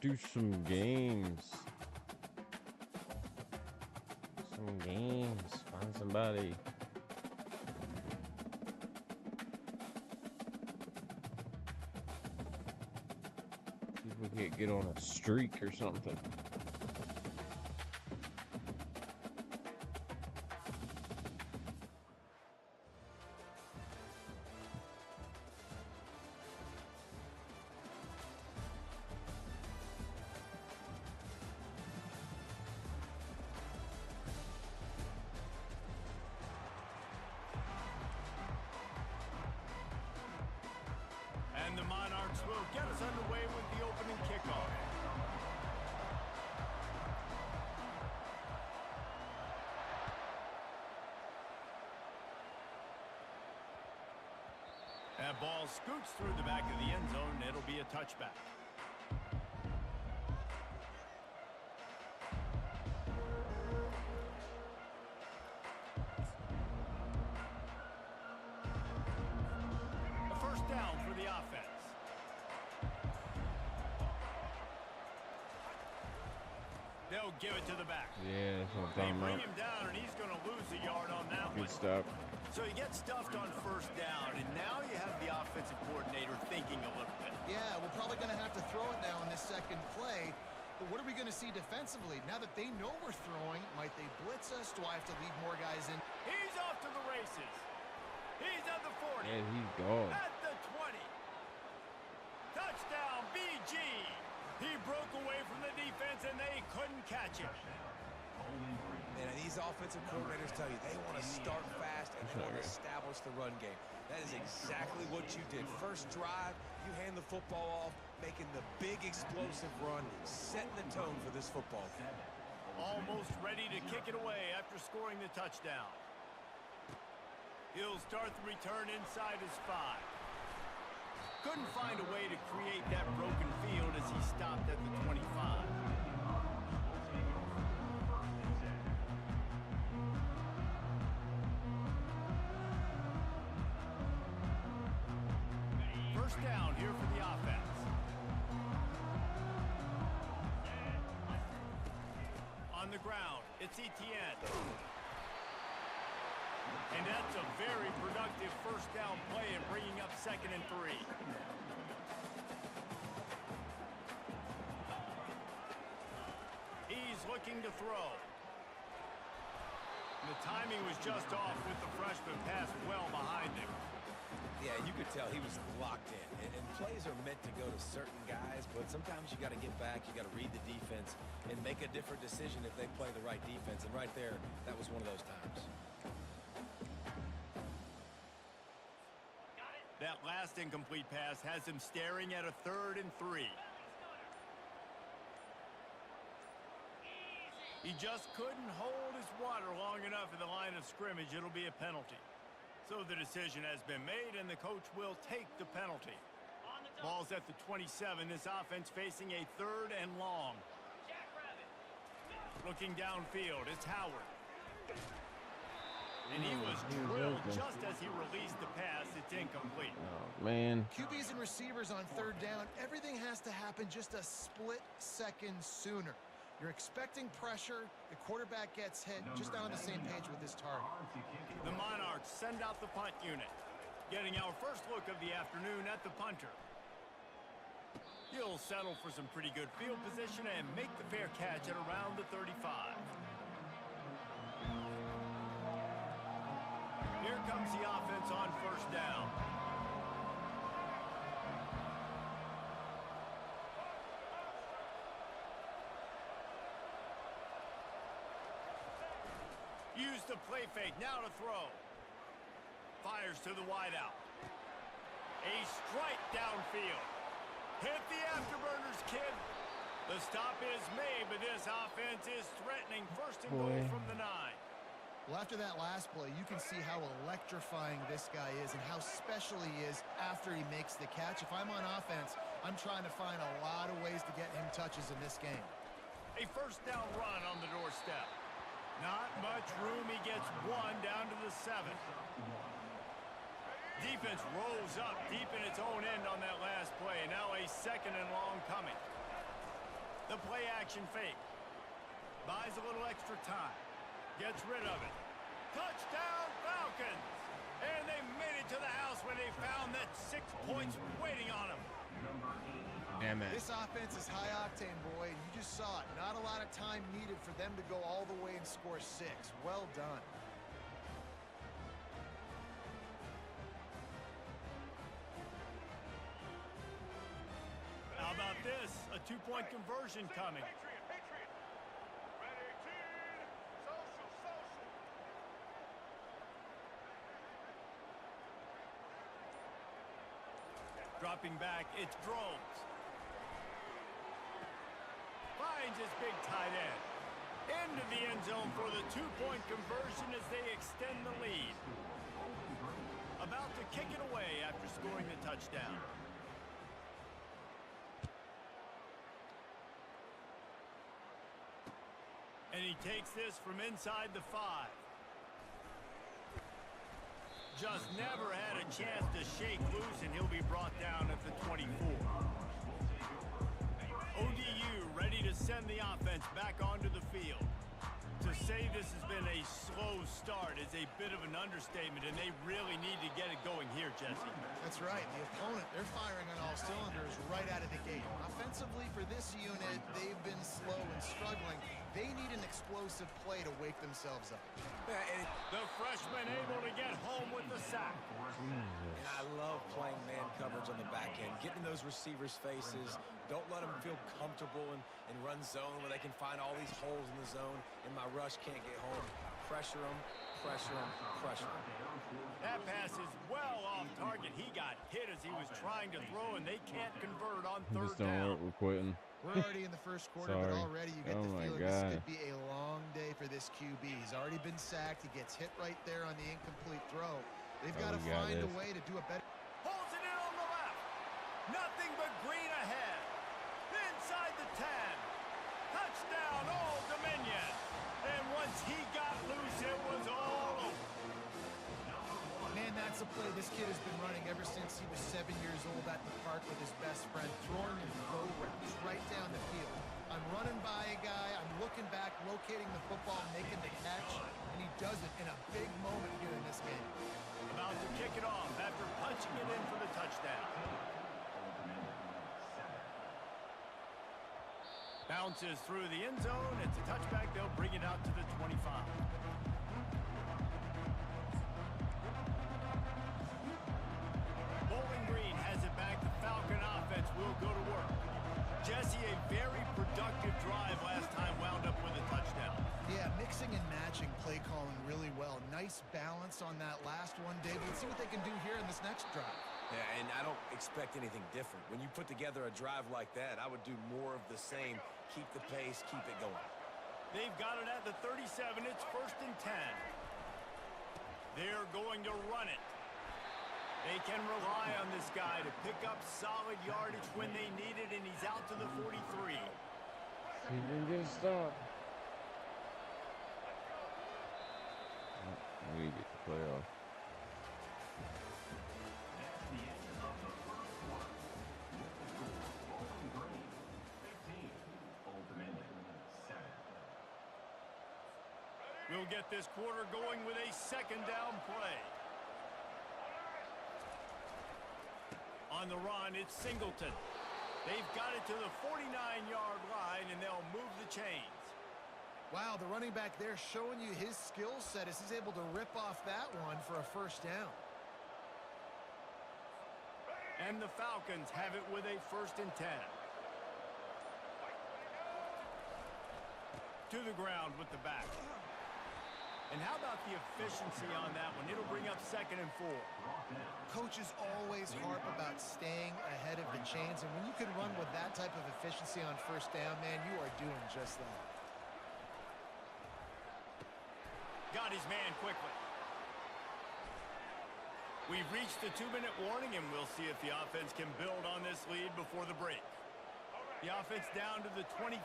do some games. Some games. Find somebody. See if we can't get on a streak or something. And the Monarchs will get us underway with the opening kickoff. That ball scoots through the back of the end zone. It'll be a touchback. They'll give it to the back. Yeah, that's what I'm They talking bring about. him down, and he's going to lose a yard on that one. Good stuff. So you get stuffed on first down, and now you have the offensive coordinator thinking a little bit. Yeah, we're probably going to have to throw it now in this second play. But what are we going to see defensively? Now that they know we're throwing, might they blitz us? Do I have to leave more guys in? He's off to the races. He's at the 40. And he's gone. At the 20. Touchdown, BG. He broke away from the defense, and they couldn't catch him. And these offensive coordinators tell you they want to start fast and they want to establish the run game. That is exactly what you did. First drive, you hand the football off, making the big explosive run, setting the tone for this football game. Almost ready to kick it away after scoring the touchdown. He'll start the return inside his 5. Couldn't find a way to create that broken field as he stopped at the 25. First down here for the offense. On the ground, it's Etienne. And that's a very productive first down play and bringing up 2nd and 3. He's looking to throw. And the timing was just off with the freshman pass well behind him. Yeah, you could tell he was locked in. And plays are meant to go to certain guys, but sometimes you got to get back, you got to read the defense, and make a different decision if they play the right defense. And right there, that was one of those times. That last incomplete pass has him staring at a 3rd and 3. He just couldn't hold his water long enough in the line of scrimmage. It'll be a penalty. So the decision has been made, and the coach will take the penalty. Ball's at the 27. This offense facing a 3rd and long. Looking downfield, it's Howard. And he was drilled just as he released the pass. It's incomplete. Oh, man. QBs and receivers on 3rd down, everything has to happen just a split second sooner. You're expecting pressure, the quarterback gets hit, just not on the same page with this target. The Monarchs send out the punt unit, getting our first look of the afternoon at the punter. He'll settle for some pretty good field position and make the fair catch at around the 35. Here comes the offense on first down. Use the play fake, now to throw. Fires to the wideout. A strike downfield. Hit the afterburners, kid. The stop is made, but this offense is threatening. 1st and goal from the 9. Well, after that last play, you can see how electrifying this guy is and how special he is after he makes the catch. If I'm on offense, I'm trying to find a lot of ways to get him touches in this game. A first down run on the doorstep. Not much room. He gets 1 down to the 7. Defense rolls up deep in its own end on that last play. Now a 2nd and long coming. The play action fake. Buys a little extra time. Gets rid of it. Touchdown Falcons! And they made it to the house when they found that 6 points waiting on them. Damn it. This offense is high octane, boy, and you just saw it. Not a lot of time needed for them to go all the way and score 6. Well done. How about this? A 2-point conversion coming. Dropping back, it's Drones. Finds his big tight end. Into the end zone for the 2-point conversion as they extend the lead. About to kick it away after scoring the touchdown. And he takes this from inside the 5. Just never had a chance to shake loose, and he'll be brought down at the 24. ODU ready to send the offense back onto the field. To say this has been a slow start is a bit of an understatement, and they really need to get it going here, Jesse. That's right. The opponent, they're firing on all cylinders right out of the gate. Offensively, for this unit, they've been slow and struggling. They need an explosive play to wake themselves up. The freshman able to get home with the sack. I love playing man coverage on the back end, getting those receivers' faces. Don't let them feel comfortable and run zone where they can find all these holes in the zone, and my rush can't get home. Pressure them, pressure them, pressure them. That pass is well off target. He got hit as he was trying to throw, and they can't convert on third Just don't down. work. We're quitting. We're already in the first quarter, but already you get the feeling this could be a long day for this QB. He's already been sacked. He gets hit right there on the incomplete throw. They've got to find a way to do a better. Pulls it in on the left. Nothing but green ahead. Inside the 10. Touchdown, Old Dominion. And once he got loose, it was all over. Man, that's a play this kid has been running ever since he was 7 years old at the park with his best friend, throwing him go routes right down the field. I'm running by a guy, I'm looking back, locating the football, making the catch, and he does it in a big moment here in this game. About to kick it off after punching it in for the touchdown. Bounces through the end zone. It's a touchback. They'll bring it out to the 25. Bowling Green has it back. The Falcon offense will go to work. Jesse, a very productive drive last time, wound up with a touchdown. Yeah, mixing and matching play calling really well. Nice balance on that last one, David. Let's see what they can do here in this next drive. Yeah, and I don't expect anything different. When you put together a drive like that, I would do more of the same. Keep the pace, keep it going. They've got it at the 37. It's 1st and 10. They're going to run it. They can rely on this guy to pick up solid yardage when they need it, and he's out to the 43. He didn't get stopped. We get the playoff. We'll get this quarter going with a 2nd down play. On the run, it's Singleton. They've got it to the 49-yard line, and they'll move the chains. Wow, the running back there showing you his skill set as he's able to rip off that one for a 1st down. And the Falcons have it with a 1st and 10. To the ground with the back. And how about the efficiency on that one? It'll bring up 2nd and 4. Coaches always harp about staying ahead of the chains, and when you can run with that type of efficiency on 1st down, man, you are doing just that. Got his man quickly. We've reached the 2-minute warning, and we'll see if the offense can build on this lead before the break. The offense down to the 25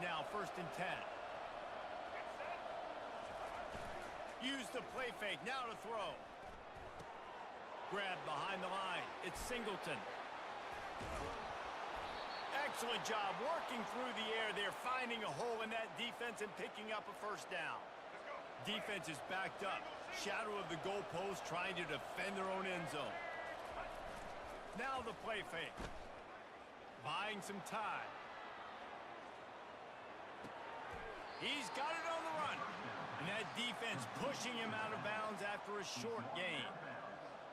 now, 1st and 10. Use the play fake, now to throw. Grab behind the line, it's Singleton. Excellent job working through the air there, finding a hole in that defense and picking up a first down. Defense is backed up. Shadow of the goalpost, trying to defend their own end zone. Now the play fake. Buying some time. He's got it on the run. And that defense pushing him out of bounds after a short gain.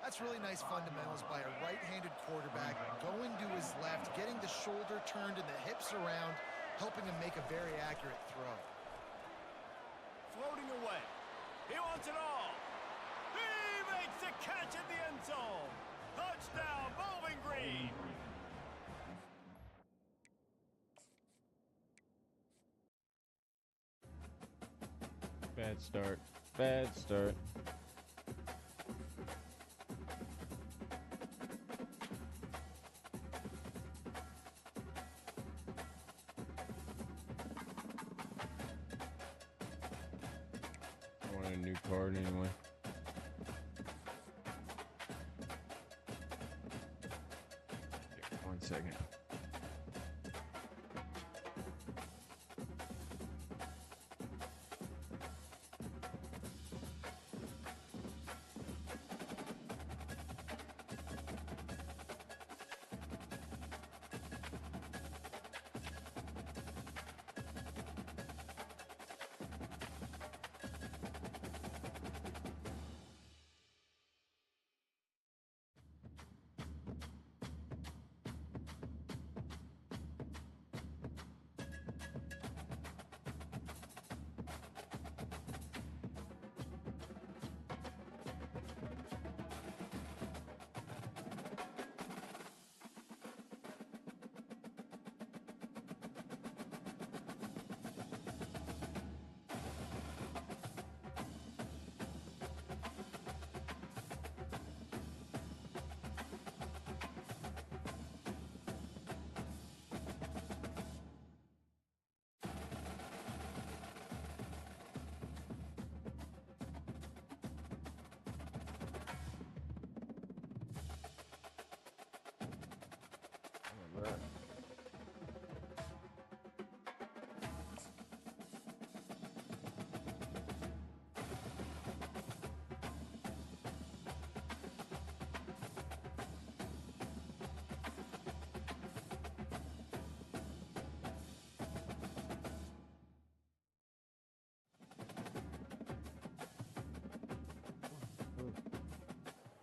That's really nice fundamentals by a right-handed quarterback, going to his left, getting the shoulder turned and the hips around, helping him make a very accurate throw. Floating away. He wants it all. He makes the catch in the end zone. Touchdown, Bowling Green. Bad start. Bad start. I want a new card anyway. Yeah, 1 second.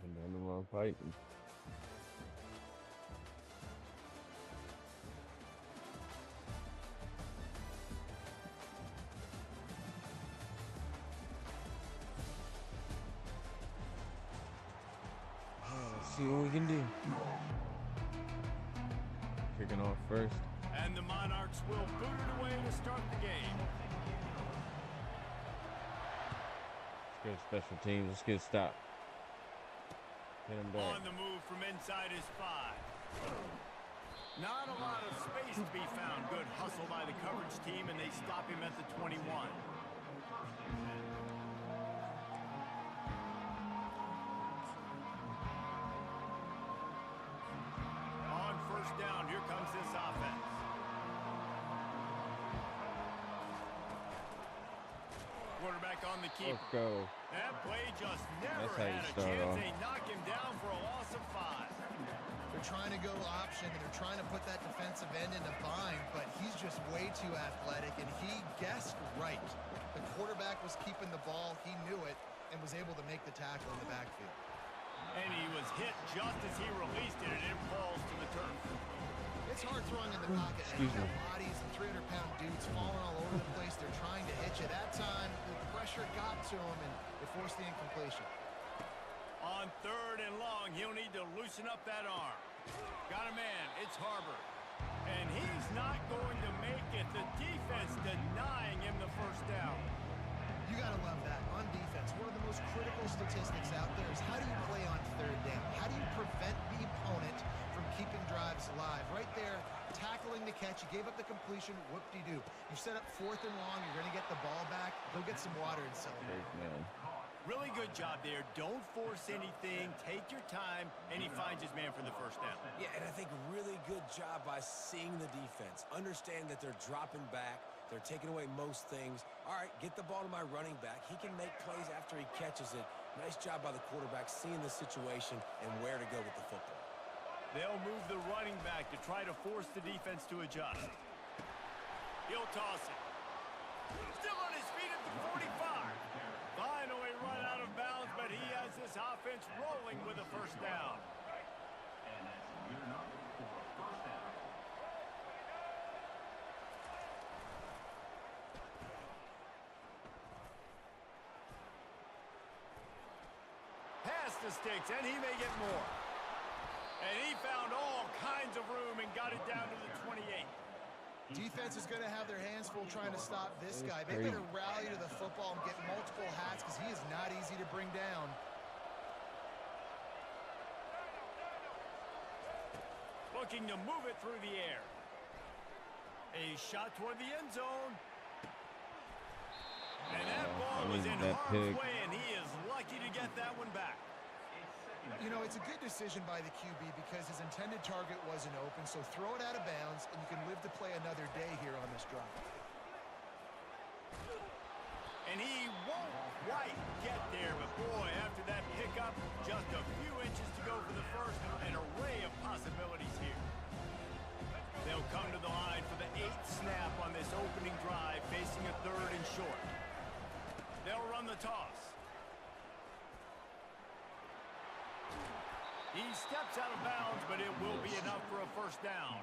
And then the wrong fighting. Let's see what we can do. Kicking off first. And the Monarchs will boot it away to start the game. Let's go special teams. Let's get a stop. Hit him back. On the move from inside his 5. Not a lot of space to be found. Good hustle by the coverage team, and they stop him at the 21. On first down, here comes this offense. Quarterback on the keeper. Let's go. That play just never That's how you had a start chance. off. They knock him down for a loss of 5. They're trying to go option, and they're trying to put that defensive end in a bind, but he's just way too athletic, and he guessed right. The quarterback was keeping the ball. He knew it and was able to make the tackle in the backfield. And he was hit just as he released it, and it falls to the turf. It's hard throwing in the pocket. And you've got bodies and 300-pound dudes falling all over the place. They're trying to hit you. That time, the pressure got to him, and it forced the incompletion. On third and long, he'll need to loosen up that arm. Got a man. It's Harbor. And he's not going to make it. The defense denying him the first down. You got to love that. On defense, one of the most critical statistics out there is how do you play on third down? How do you prevent the opponent from keeping drives alive? Right there, tackling the catch. You gave up the completion. Whoop-de-doo. You set up fourth and long. You're going to get the ball back. Go get some water and celebrate. Man. Really good job there. Don't force anything. Take your time, and he finds his man for the first down. Yeah, and I think really good job by seeing the defense. Understand that they're dropping back. They're taking away most things. All right, get the ball to my running back. He can make plays after he catches it. Nice job by the quarterback seeing the situation and where to go with the football. They'll move the running back to try to force the defense to adjust. He'll toss it. Still on his feet at the 45. Finally run out of bounds, but he has this offense rolling with a first down. Pass the sticks, and he may get more. And he found all kinds of room and got it down to the 28. Defense is going to have their hands full trying to stop this guy. They better rally to the football and get multiple hats because he is not easy to bring down. Looking to move it through the air. A shot toward the end zone. And that ball was in harm's way, and he is lucky to get that one back. You know, it's a good decision by the QB because his intended target wasn't open, so throw it out of bounds, and you can live to play another day here on this drive. And he won't quite get there, but boy, after that pickup, just a few inches to go for the first, an array of possibilities here. They'll come to the line for the 8th snap on this opening drive, facing a 3rd and short. They'll run the toss. He steps out of bounds, but it will be enough for a first down.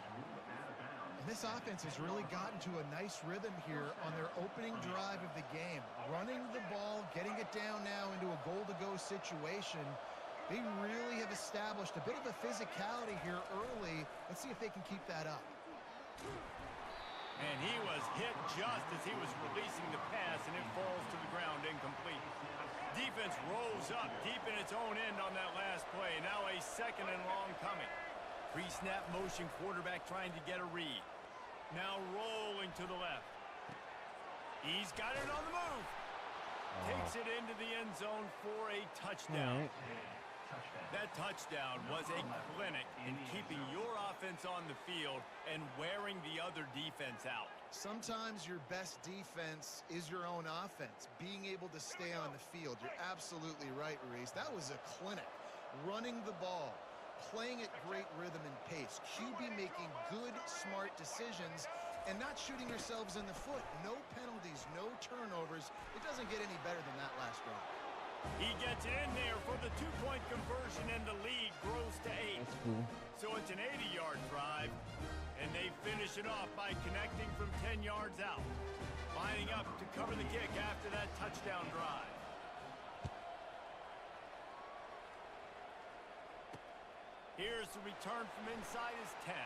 And this offense has really gotten to a nice rhythm here on their opening drive of the game. Running the ball, getting it down now into a goal-to-go situation. They really have established a bit of a physicality here early. Let's see if they can keep that up. And he was hit just as he was releasing the pass, and it falls to the ground incomplete. Defense rolls up deep in its own end on that last play. Now a 2nd and long coming. Pre-snap motion, quarterback trying to get a read. Now rolling to the left. He's got it on the move. Takes it into the end zone for a touchdown. That touchdown was a clinic in keeping your offense on the field and wearing the other defense out. Sometimes your best defense is your own offense, being able to stay on the field. You're absolutely right, Reese. That was a clinic. Running the ball, playing at great rhythm and pace, QB making good, smart decisions, and not shooting yourselves in the foot. No penalties, no turnovers. It doesn't get any better than that last drive. He gets it in there for the 2-point conversion, and the lead grows to 8. That's cool. So it's an 80-yard drive, and they finish it off by connecting from 10 yards out. Lining up to cover the kick after that touchdown drive. Here's the return from inside his 10.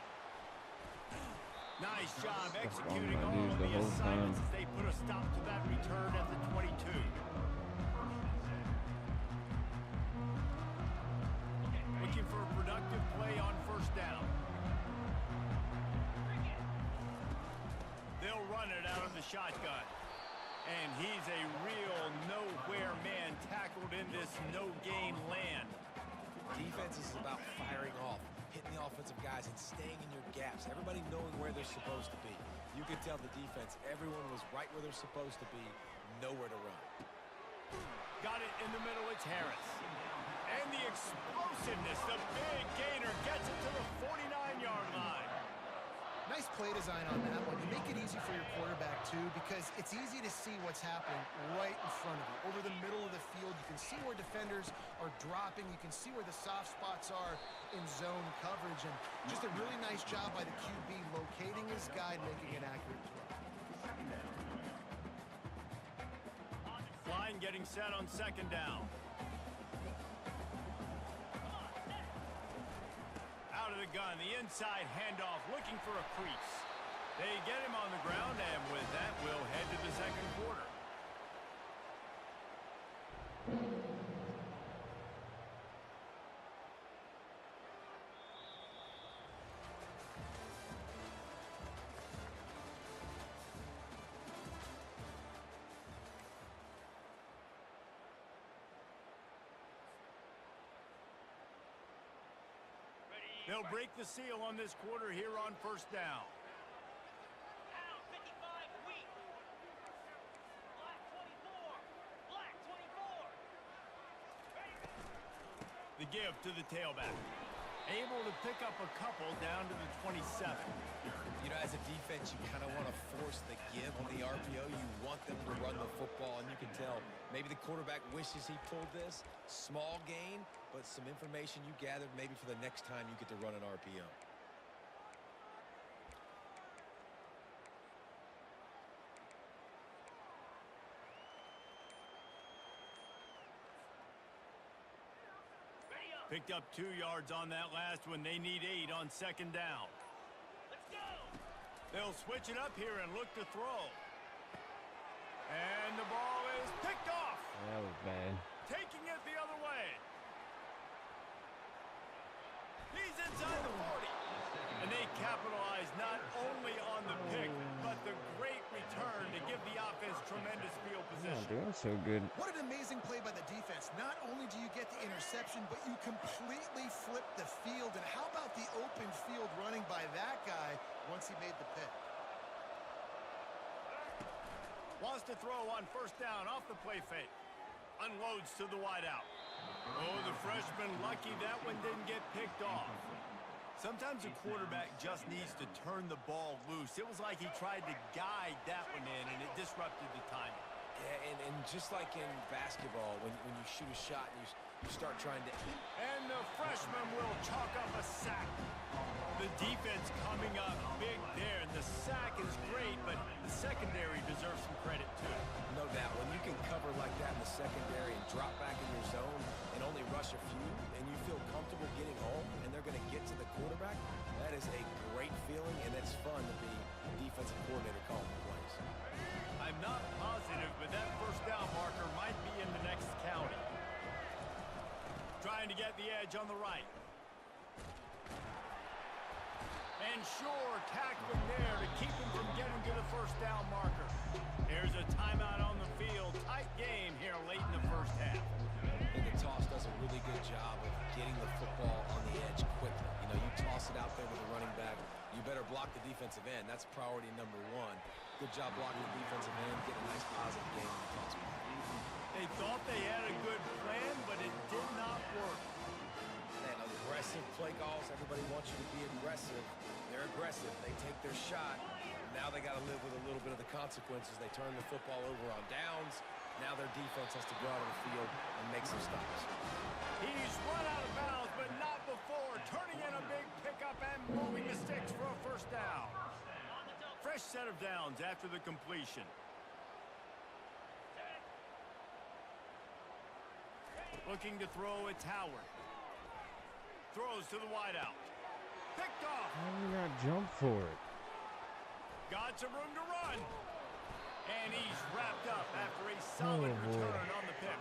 Nice job executing all of the assignments as they put a stop to that return at the 22. Looking for a productive play on first down. They'll run it out of the shotgun. And he's a real nowhere man tackled in this no-gain land. Defense is about firing off, hitting the offensive guys and staying in your gaps. Everybody knowing where they're supposed to be. You can tell the defense, everyone was right where they're supposed to be, nowhere to run. Got it in the middle, it's Harris. And the explosiveness, the big gainer gets it to the 49-yard line. Nice play design on that one. You make it easy for your quarterback, too, because it's easy to see what's happening right in front of you. Over the middle of the field, you can see where defenders are dropping. You can see where the soft spots are in zone coverage. And just a really nice job by the QB locating his guy and making an accurate throw. Line getting set on second down. Out of the gun, the inside handoff, looking for a crease. They get him on the ground, and with that, we'll head to the second quarter. They'll break the seal on this quarter here on first down. The give to the tailback. Able to pick up a couple down to the 27. You know, as a defense, you kind of want to force the give on the RPO. You want them to run the football, and you can tell maybe the quarterback wishes he pulled this. Small gain, but some information you gathered maybe for the next time you get to run an RPO. Picked up 2 yards on that last one. They need 8 on second down. Let's go. They'll switch it up here and look to throw. And the ball is picked off. That was bad. Taking it the other way. He's inside the 40. And they capitalize not only on the pick, but the great return to give the offense tremendous field They're position. not doing so good. What an amazing play by the defense. Not only do you get the interception, but you completely flip the field. And how about the open field running by that guy once he made the pick? Wants to throw on first down off the play fake. Unloads to the wideout. Oh, the freshman lucky that one didn't get picked off. Sometimes a quarterback just needs to turn the ball loose. It was like he tried to guide that one in, and it disrupted the timing. Yeah, and just like in basketball, when you shoot a shot and you start trying to... And the freshman will chalk up a sack. The defense coming up big there, and the sack is great, but the secondary deserves some credit too. No doubt, when you can cover like that in the secondary and drop back in your zone and only rush a few, and you feel comfortable getting home, and they're going to get to the quarterback, that is a great feeling, and it's fun to be a defensive coordinator calling the plays. I'm not positive, but that first down marker might be in the next county. Trying to get the edge on the right. And Shore tackling there to keep him from getting to the first down marker. Here's a timeout on the field. Tight game here late in the first half. And the toss does a really good job of getting the football on the edge quickly. You know, you toss it out there with a running back, you better block the defensive end. That's priority number 1. Good job blocking the defensive end, get a nice positive game in the toss. They thought they had a good plan, but it did not work. And aggressive play calls, everybody wants you to be aggressive. They're aggressive, they take their shot. Now they got to live with a little bit of the consequences. They turn the football over on downs. Now their defense has to go out on the field and make some stops. He's run out of bounds, but not before. Turning in a big pickup and moving the sticks for a first down. Fresh set of downs after the completion. Looking to throw, it's Howard. Throws to the wideout. Picked off. How do you not jump for it? Got some room to run. And he's wrapped up after a solid return on the pick.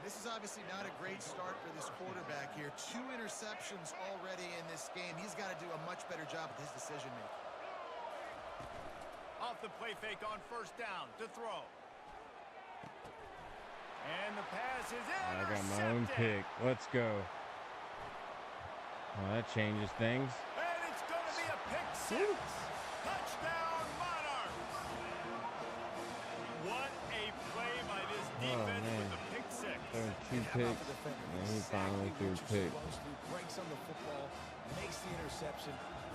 This is obviously not a great start for this quarterback here. 2 interceptions already in this game. He's got to do a much better job with his decision-making. Off the play fake on first down to throw. And the pass is intercepted. I got my own pick. Let's go. Well, that changes things. And it's going to be a pick 6. Touchdown, Monarchs. What a play by this defense with the pick 6. Throwing 2 picks, and he finally threw a pick. Breaks on the football, makes the interception.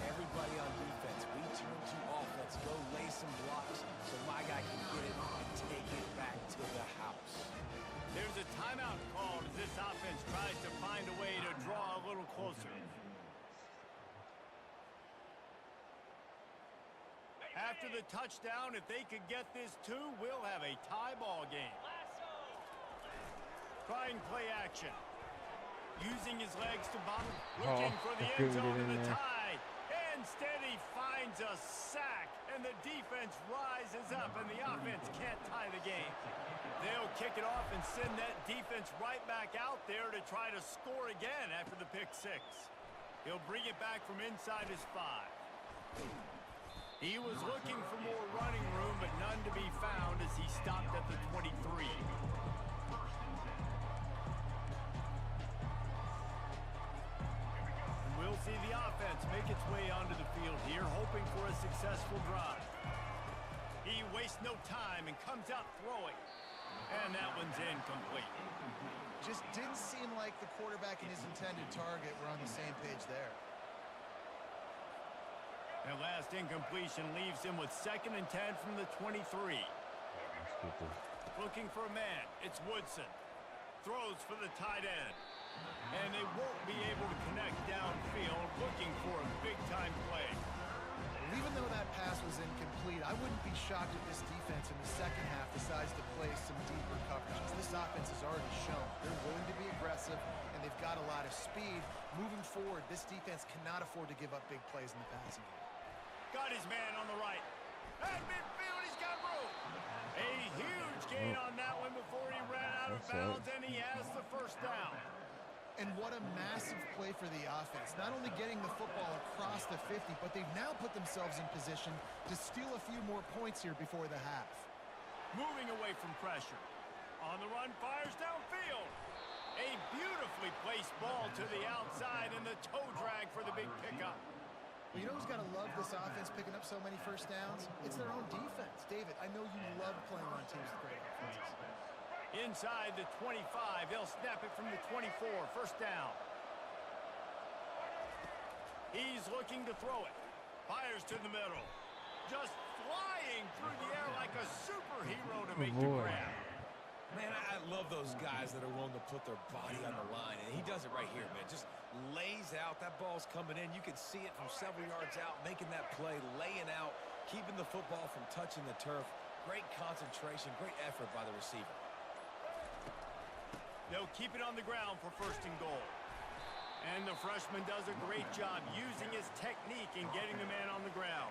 Everybody on defense, we turn to offense. Go lay some blocks so my guy can get it and take it back to the house. There's a timeout called as this offense tries to find a way to draw a little closer. After the touchdown, if they could get this 2, we'll have a tie ball game. Trying play action. Using his legs to bomb. Looking for the end zone and the tie. Instead, he finds a sack, and the defense rises up, and the offense can't tie the game. They'll kick it off and send that defense right back out there to try to score again after the pick 6. He'll bring it back from inside his 5. He was looking for more running room, but none to be found as he stopped at the 23. And we'll see the offense make its way onto the field here, hoping for a successful drive. He wastes no time and comes out throwing. And that one's incomplete. Just didn't seem like the quarterback and his intended target were on the same page there. That last incompletion leaves him with 2nd and 10 from the 23. Looking for a man. It's Woodson. Throws for the tight end. And they won't be able to connect downfield, looking for a big-time play. Even though that pass was incomplete, I wouldn't be shocked if this defense in the second half decides to play some deeper coverages. This offense has already shown they're willing to be aggressive, and they've got a lot of speed. Moving forward, this defense cannot afford to give up big plays in the passing game. Got his man on the right. At midfield, he's got room. A huge gain on that one before he ran out of bounds, and he has the first down. And what a massive play for the offense. Not only getting the football across the 50, but they've now put themselves in position to steal a few more points here before the half. Moving away from pressure. On the run, fires downfield. A beautifully placed ball to the outside, and the toe drag for the big pickup. Well, you know who's got to love this offense picking up so many first downs? It's their own defense. David, I know you love playing on teams with great offenses. Inside the 25, they'll snap it from the 24, first down. He's looking to throw it. Fires to the middle. Just flying through the air like a superhero to make the grab. Man, I love those guys that are willing to put their body on the line, and he does it right here, man. Just lays out. That ball's coming in. You can see it from several yards out, making that play, laying out, keeping the football from touching the turf. Great concentration, great effort by the receiver. They'll keep it on the ground for 1st and goal. And the freshman does a great job using his technique in getting the man on the ground.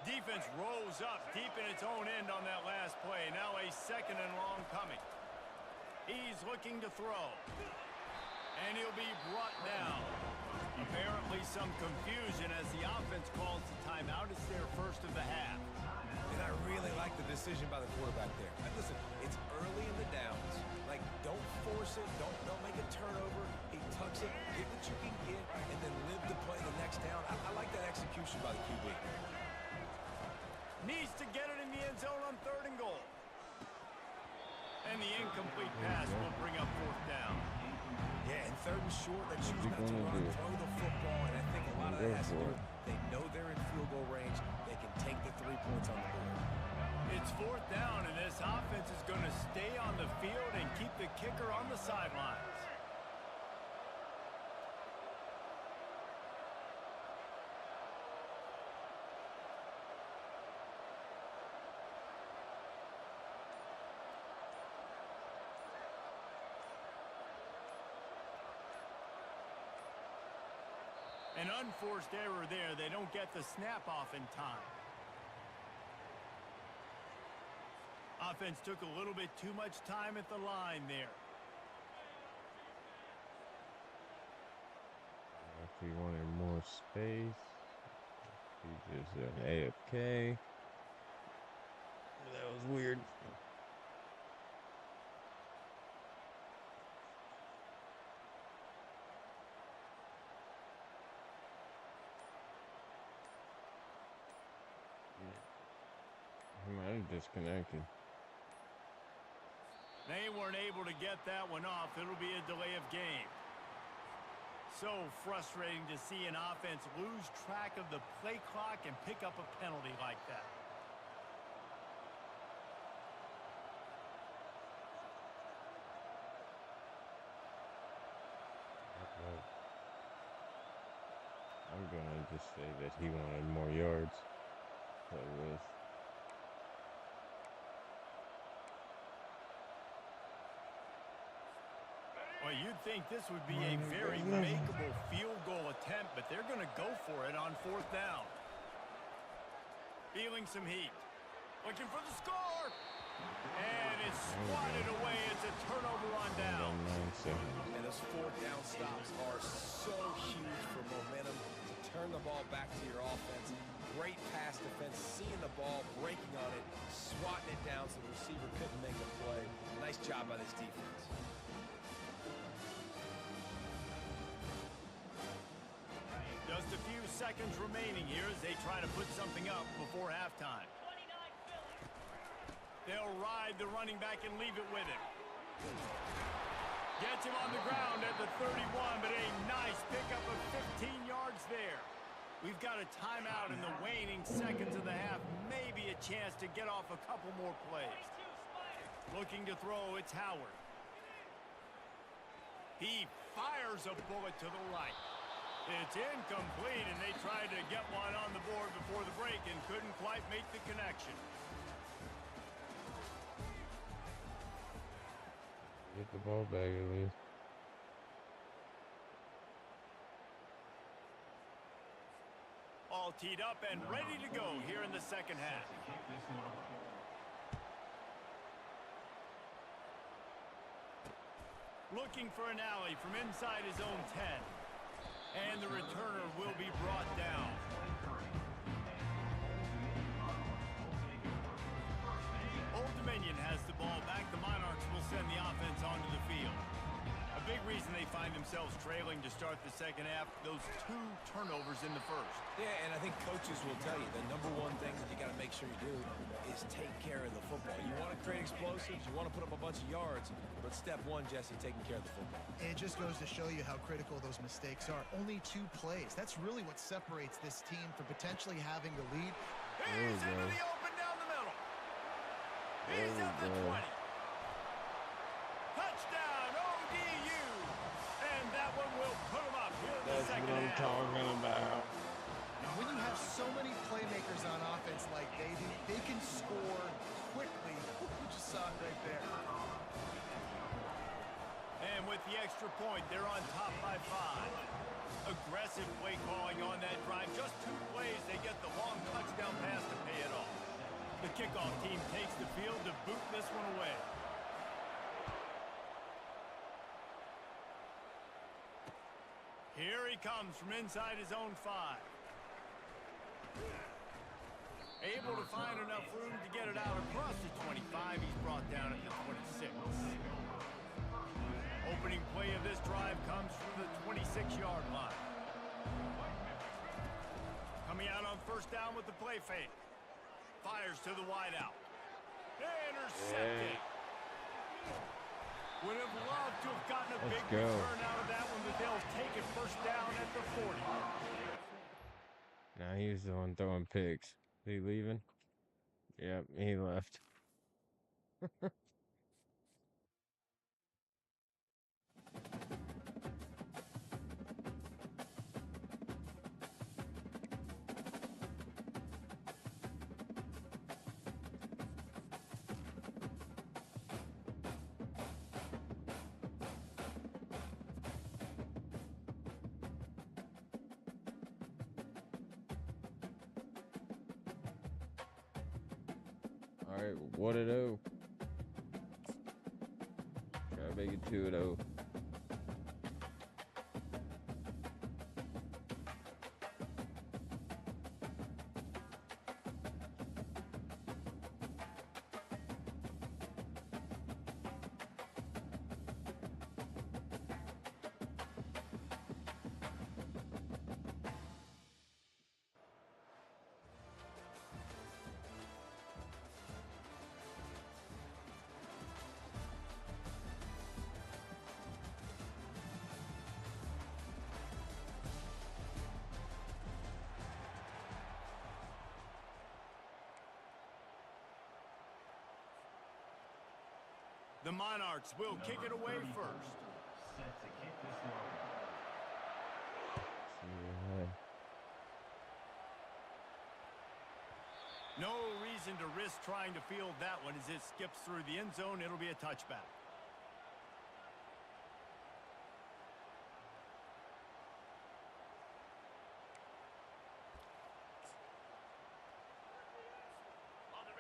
Defense rolls up deep in its own end on that last play. Now a 2nd and long coming. He's looking to throw. And he'll be brought down. Apparently some confusion as the offense calls the timeout. It's their first of the half. And I really like the decision by the quarterback there. And listen, it's early in the downs. Like, don't force it. Don't make a turnover. He tucks it, get what you can get, and then live to play the next down. I like that execution by the QB. Needs to get it in the end zone on 3rd and goal. And the incomplete pass will bring up 4th down. Yeah, and 3rd and short, they choose not to run, throw the football, and I think a lot of that has to do with they know they're in field goal range. They can take the 3 points on the board. It's 4th down, and this offense is going to stay on the field and keep the kicker on the sidelines. An unforced error there. They don't get the snap off in time. Offense took a little bit too much time at the line there. If he wanted more space, he just said AFK. That was weird. He might have disconnected. They weren't able to get that one off. It'll be a delay of game. So frustrating to see an offense lose track of the play clock and pick up a penalty like that. I'm gonna just say that he wanted more yards. Play with. Well, you'd think this would be a very makeable field goal attempt, but they're going to go for it on 4th down. Feeling some heat. Looking for the score. And it's swatted away. It's a turnover on down. And those 4th down stops are so huge for momentum to turn the ball back to your offense. Great pass defense, seeing the ball, breaking on it, swatting it down so the receiver couldn't make a play. Nice job by this defense. Just a few seconds remaining here as they try to put something up before halftime. They'll ride the running back and leave it with him. Gets him on the ground at the 31, but a nice pickup of 15 yards there. We've got a timeout in the waning seconds of the half. Maybe a chance to get off a couple more plays. Looking to throw, it's Howard. He fires a bullet to the right. It's incomplete, and they tried to get one on the board before the break and couldn't quite make the connection. Get the ball back at least. All teed up and ready to go here in the second half. Looking for an alley from inside his own 10. And the returner will be brought down. Old Dominion has the ball back. The Monarchs will send the offense onto the field. A big reason they find themselves trailing to start the second half, those 2 turnovers in the first. Yeah, and I think coaches will tell you the number one thing that you got to make sure you do is take care of the football. You want to create explosives, you want to put up a bunch of yards, but step one, Jesse, taking care of the football. It just goes to show you how critical those mistakes are. Only 2 plays. That's really what separates this team from potentially having the lead. He's into the open down the middle. He's at the 20. Touchdown, ODU. And that one will put him up here in the second half. That's what I'm talking about. When you have so many playmakers on offense like they do, they can score quickly. You just saw it right there. And with the extra point, they're on top by 5. Aggressive play calling on that drive. Just 2 plays, they get the long touchdown pass to pay it off. The kickoff team takes the field to boot this one away. Here he comes from inside his own 5. Able to find enough room to get it out across the 25. He's brought down at the 26. Opening play of this drive comes from the 26-yard line. Coming out on first down with the play fake. Fires to the wideout. Intercepted. Would have loved to have gotten a big return out of that one, but they'll take it first down at the 40. Nah, he was the one throwing picks. Is he leaving? Yep, he left. All right, 1-0. Try to make it 2-0. The Monarchs will kick it away first. No reason to risk trying to field that one as it skips through the end zone. It'll be a touchback.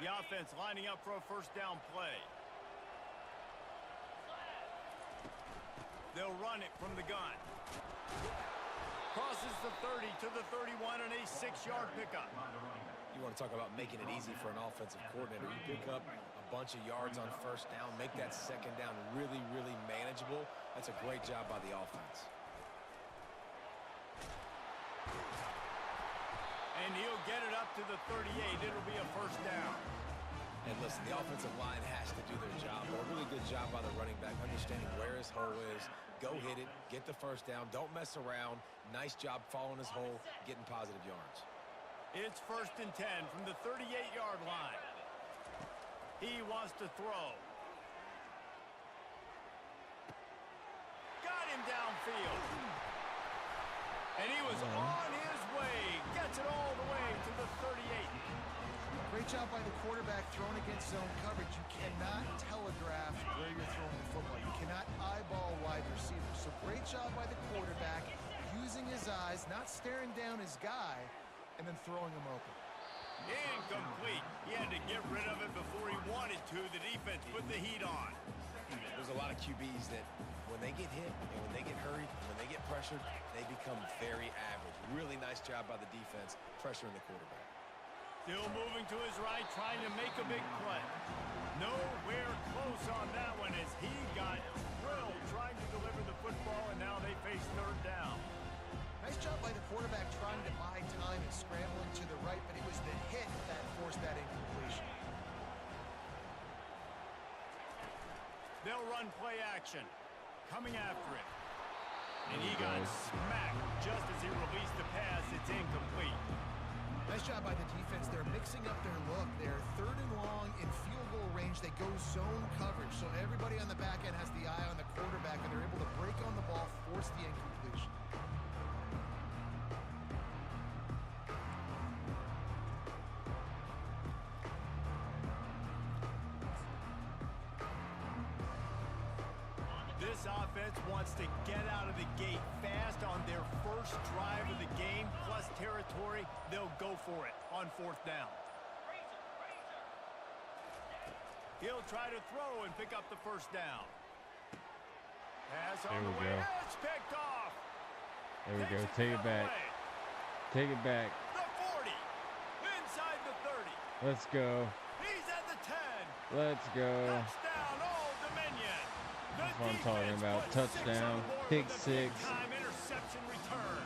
The offense lining up for a first down play. They'll run it from the gun. Crosses the 30 to the 31 and a 6-yard pickup. You want to talk about making it easy for an offensive coordinator. You pick up a bunch of yards on first down, make that second down really, really manageable. That's a great job by the offense. And he'll get it up to the 38. It'll be a first down. And listen, the offensive line has to do their job, but a really good job by the running back, understanding where his hole is. Go hit it, get the first down, don't mess around. Nice job following his hole, getting positive yards. It's 1st and 10 from the 38-yard line. He wants to throw. Got him downfield. And he was on his way. Gets it all the way to the 38. Great job by the quarterback throwing against zone coverage. You cannot telegraph where you're throwing the football. You cannot eyeball wide receivers. So great job by the quarterback using his eyes, not staring down his guy, and then throwing him open. Incomplete. He had to get rid of it before he wanted to. The defense put the heat on. There's a lot of QBs that when they get hit and when they get hurried and when they get pressured, they become very average. Really nice job by the defense pressuring the quarterback. Still moving to his right, trying to make a big play. Nowhere close on that one as he got drilled trying to deliver the football, and now they face third down. Nice job by the quarterback trying to buy time and scrambling to the right, but it was the hit that forced that incompletion. They'll run play action. Coming after it. And he got smacked just as he released the pass. It's incomplete. Nice job by the defense. They're mixing up their look. They're 3rd and long in field goal range. They go zone coverage. So everybody on the back end has the eye on the quarterback, and they're able to break on the ball, force the incompletion. This offense wants to get out of the gate fast on their first drive of the game, plus territory. They'll go for it on 4th down. He'll try to throw and pick up the first down. Pass on the way. It's picked off. There we go. Take it back. Take it back. The 40. Inside the 30. Let's go. He's at the 10. Let's go. Touchdown, Old Dominion. That's what I'm talking about. Touchdown. Pick 6. Time interception return.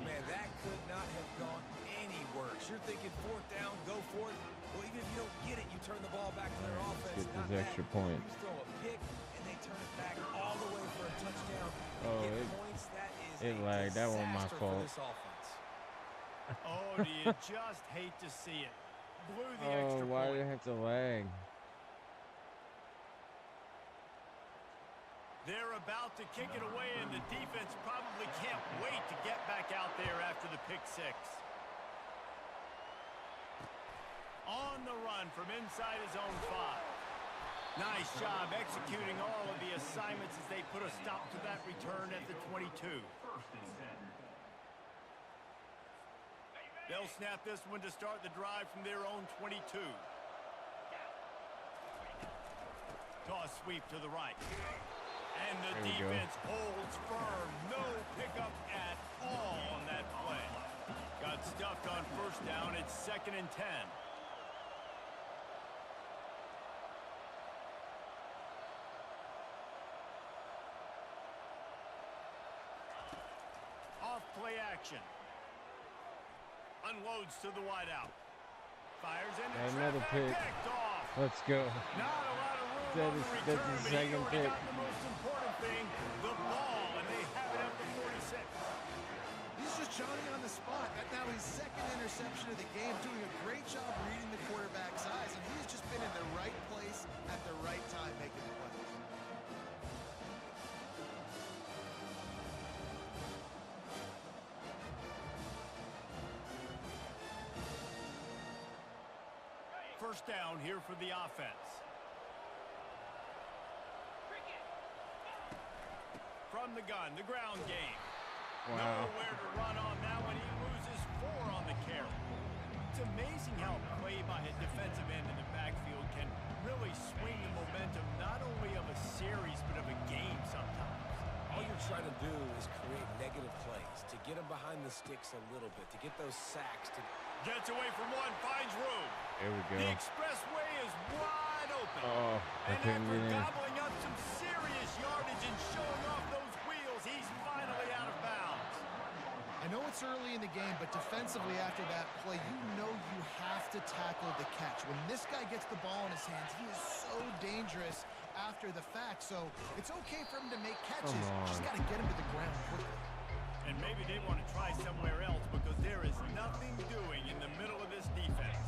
Man, that could not have gone any worse. You're thinking 4th down, go for it. Well, even if you don't get it, you turn the ball back to their offense. Get those extra points. You throw a pick, and they turn it back all the way for a touchdown. Oh, it lagged. That wasn't my fault. Oh, do you just hate to see it? Blew the extra point. Why did it have to lag? They're about to kick it away, and the defense probably can't wait to get back out there after the pick 6. On the run from inside his own 5. Nice job executing all of the assignments as they put a stop to that return at the 22. They'll snap this one to start the drive from their own 22. Toss sweep to the right. And the defense holds firm. No pickup at all on that play. Got stuffed on 1st down. It's 2nd and 10. Off play action. Unloads to the wideout. Fires into another pick. Off. Let's go. Not a lot of room on the return, that's the second but he pick. got the most important thing, the ball, and they have it at the 46. He's just Johnny on the spot. That's now his 2nd interception of the game, doing a great job reading the quarterback's eyes, and he's just been in the right place at the right time making the play. First down here for the offense. From the gun, the ground game. Wow. Nowhere to run on that one. He loses 4 on the carry. It's amazing how play by a defensive end in the backfield can really swing the momentum not only of a series but of a game sometimes. All you're trying to do is create negative get them behind the sticks a little bit, to get those sacks. Gets away from one, finds room. There we go. The expressway is wide open. Oh, I and couldn't after get in. gobbling up some serious yardage and showing off those wheels, he's finally out of bounds. I know it's early in the game, but defensively after that play, you know you have to tackle the catch. When this guy gets the ball in his hands, he is so dangerous after the fact. So it's okay for him to make catches. Just got to get him to the ground quickly. And maybe they want to try somewhere else because there is nothing doing in the middle of this defense.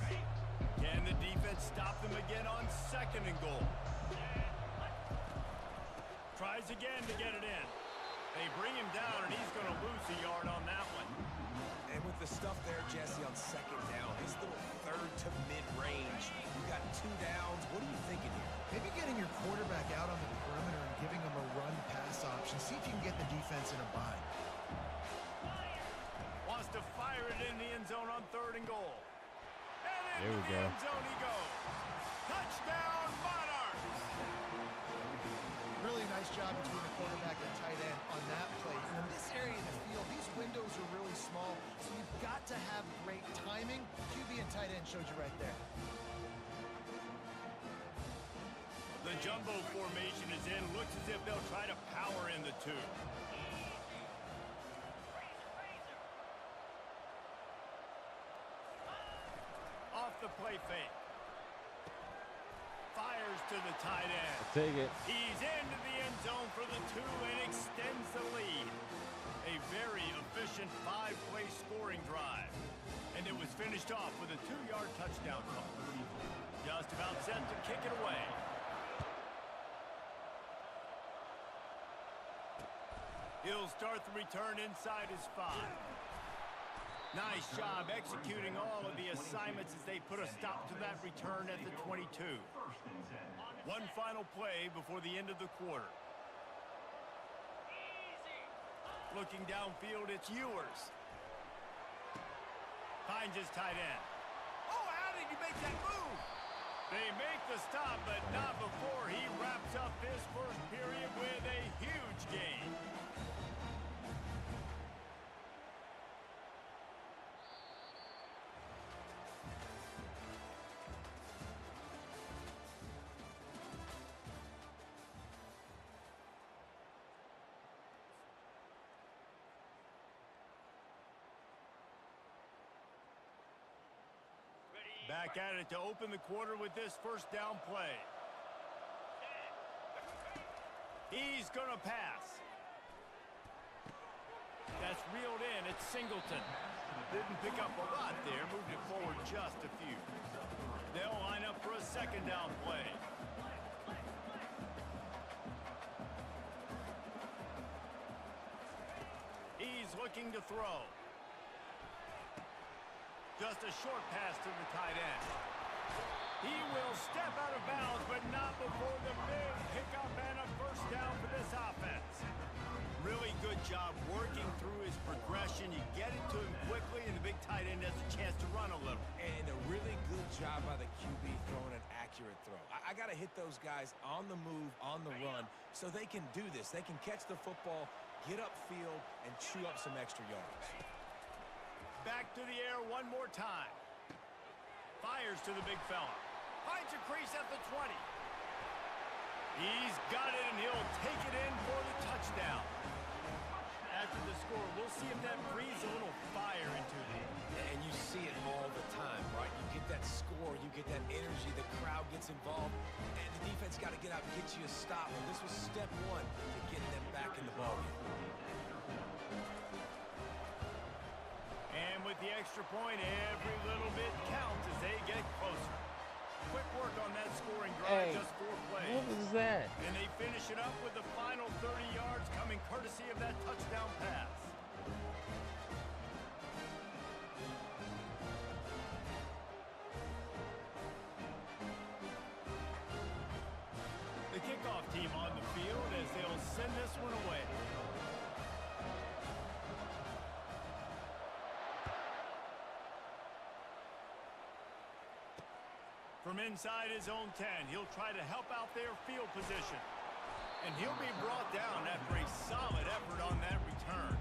Can the defense stop them again on 2nd and goal? Tries again to get it in. They bring him down, and he's going to lose a yard on that one. And with the stuff there, Jesse, on 2nd down, his little 3rd to mid-range, you got 2 downs. What are you thinking here? Maybe getting your quarterback out on the perimeter and giving him a run-pass option. See if you can get the defense in a bind. Wants to fire it in the end zone on 3rd and goal. And there we into the go. end zone he goes. Touchdown, Monarchs! Really nice job between the quarterback and tight end on that play. In this area of the field, these windows are really small, so you've got to have great timing. QB and tight end showed you right there. The jumbo formation is in. Looks as if they'll try to power in the 2. Off the play fake. Fires to the tight end. Take it. He's into the end zone for the 2 and extends the lead. A very efficient 5-play scoring drive. And it was finished off with a 2-yard touchdown call. Just about set to kick it away. He'll start the return inside his 5. Nice job executing all of the assignments as they put a stop to that return at the 22. One final play before the end of the quarter. Looking downfield, it's Ewers. Finds his tight end. Oh, how did he make that move? They make the stop, but not before he wraps up this first period with a huge gain. Back at it to open the quarter with this first down play. He's going to pass. That's reeled in. It's Singleton. Didn't pick up a lot there. Moved it forward just a few. They'll line up for a 2nd down play. He's looking to throw. Just a short pass to the tight end. He will step out of bounds, but not before the big pickup and a first down for this offense. Really good job working through his progression. You get it to him quickly, and the big tight end has a chance to run a little. And a really good job by the QB throwing an accurate throw. I got to hit those guys on the move, on the run, so they can do this. They can catch the football, get upfield, and chew up some extra yards. Back to the air one more time. Fires to the big fella. Finds a crease at the 20. He's got it, and he'll take it in for the touchdown. After the score, we'll see if that breathes a little fire into it. And you see it all the time, right? You get that score, you get that energy, the crowd gets involved, and the defense got to get out and get you a stop. And this was step 1 to getting them back in the ballgame. And with the extra point, every little bit counts as they get closer. Quick work on that scoring drive, just 4 plays. What was that? And they finish it up with the final 30 yards coming courtesy of that touchdown pass. The kickoff team on the field as they'll send this one away. From inside his own 10, he'll try to help out their field position. And he'll be brought down after a solid effort on that return.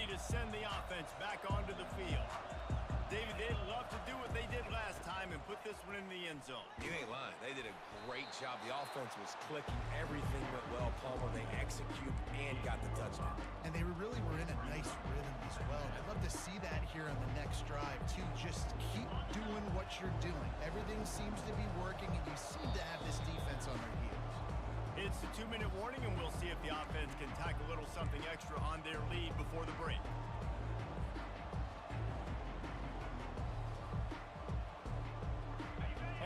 ready to send the offense back onto the field. David, they'd love to do what they did last time and put this one in the end zone. You ain't lying. They did a great job. The offense was clicking. Everything went well, Palmer. They executed and got the touchdown. And they really were in a nice rhythm as well. I'd love to see that here on the next drive, too. Just keep doing what you're doing. Everything seems to be working, and you seem to have this defense on their heels. It's the 2-minute warning, and we'll see if the offense can tack a little something extra on their lead before the break.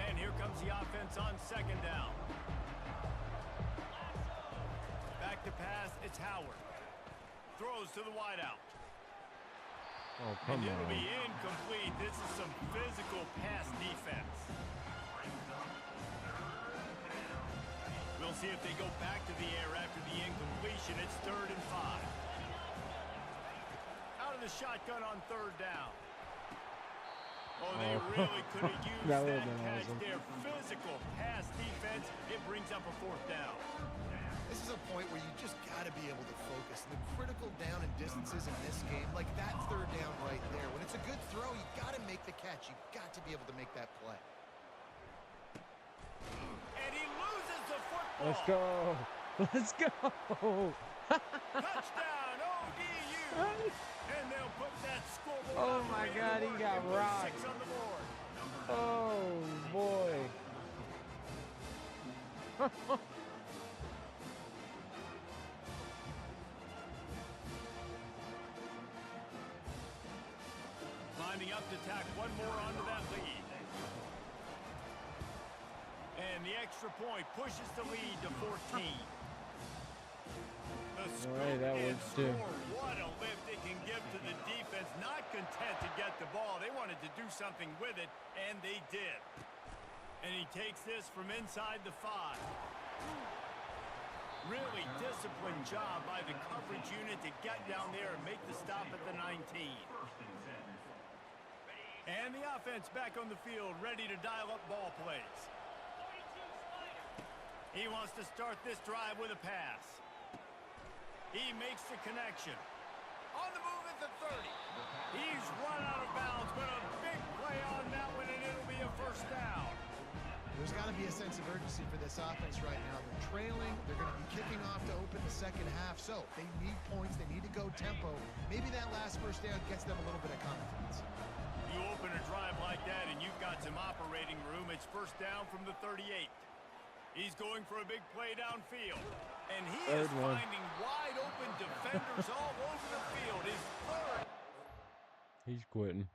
And here comes the offense on second down. Back to pass, it's Howard. Throws to the wideout. Oh, come and it'll on. be incomplete. This is some physical pass defense. We'll see if they go back to the air after the incompletion. It's 3rd and 5. Out of the shotgun on 3rd down. Oh, they really could have used That that would've been catch. awesome. Their physical pass defense, it brings up a 4th down. This is a point where you just got to be able to focus. The critical down and distances in this game, like that 3rd down right there. When it's a good throw, you got to make the catch. You got to be able to make that play. And he loses the football. Let's go. Let's go. Touchdown, ODU. And they'll put that scoreboard Oh on my the God, he board got and put rocked. 6 on the board. Oh, boy. Lining up to tack one more onto that lead. And the extra point pushes the lead to 14. The right, that scoop and works too. score. What a lift it can give to the defense. Not content to get the ball. They wanted to do something with it, and they did. And he takes this from inside the 5. Really disciplined job by the coverage unit to get down there and make the stop at the 19. And the offense back on the field, ready to dial up ball plays. He wants to start this drive with a pass. He makes the connection. On the move at the 30. He's run out of bounds, but a big play on that one, and it'll be a 1st down. There's got to be a sense of urgency for this offense right now. They're trailing. They're going to be kicking off to open the 2nd half. So they need points. They need to go tempo. Maybe that last 1st down gets them a little bit of confidence. You open a drive like that, and you've got some operating room. It's 1st down from the 38. He's going for a big play downfield. And he is finding wide open defenders all over the field. His 3rd. He's quitting.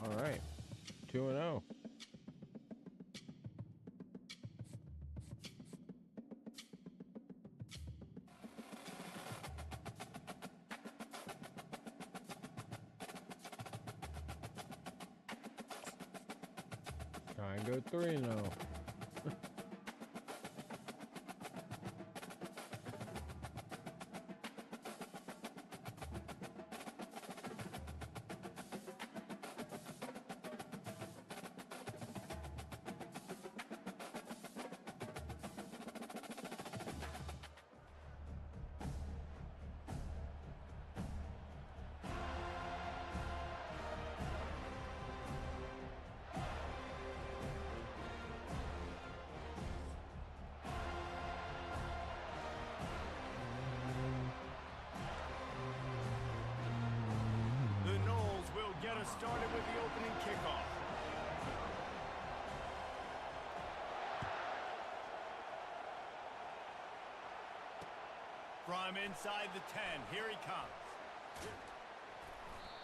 All right. 2-0. Try and go 3-0. Get us started with the opening kickoff. From inside the 10, here he comes.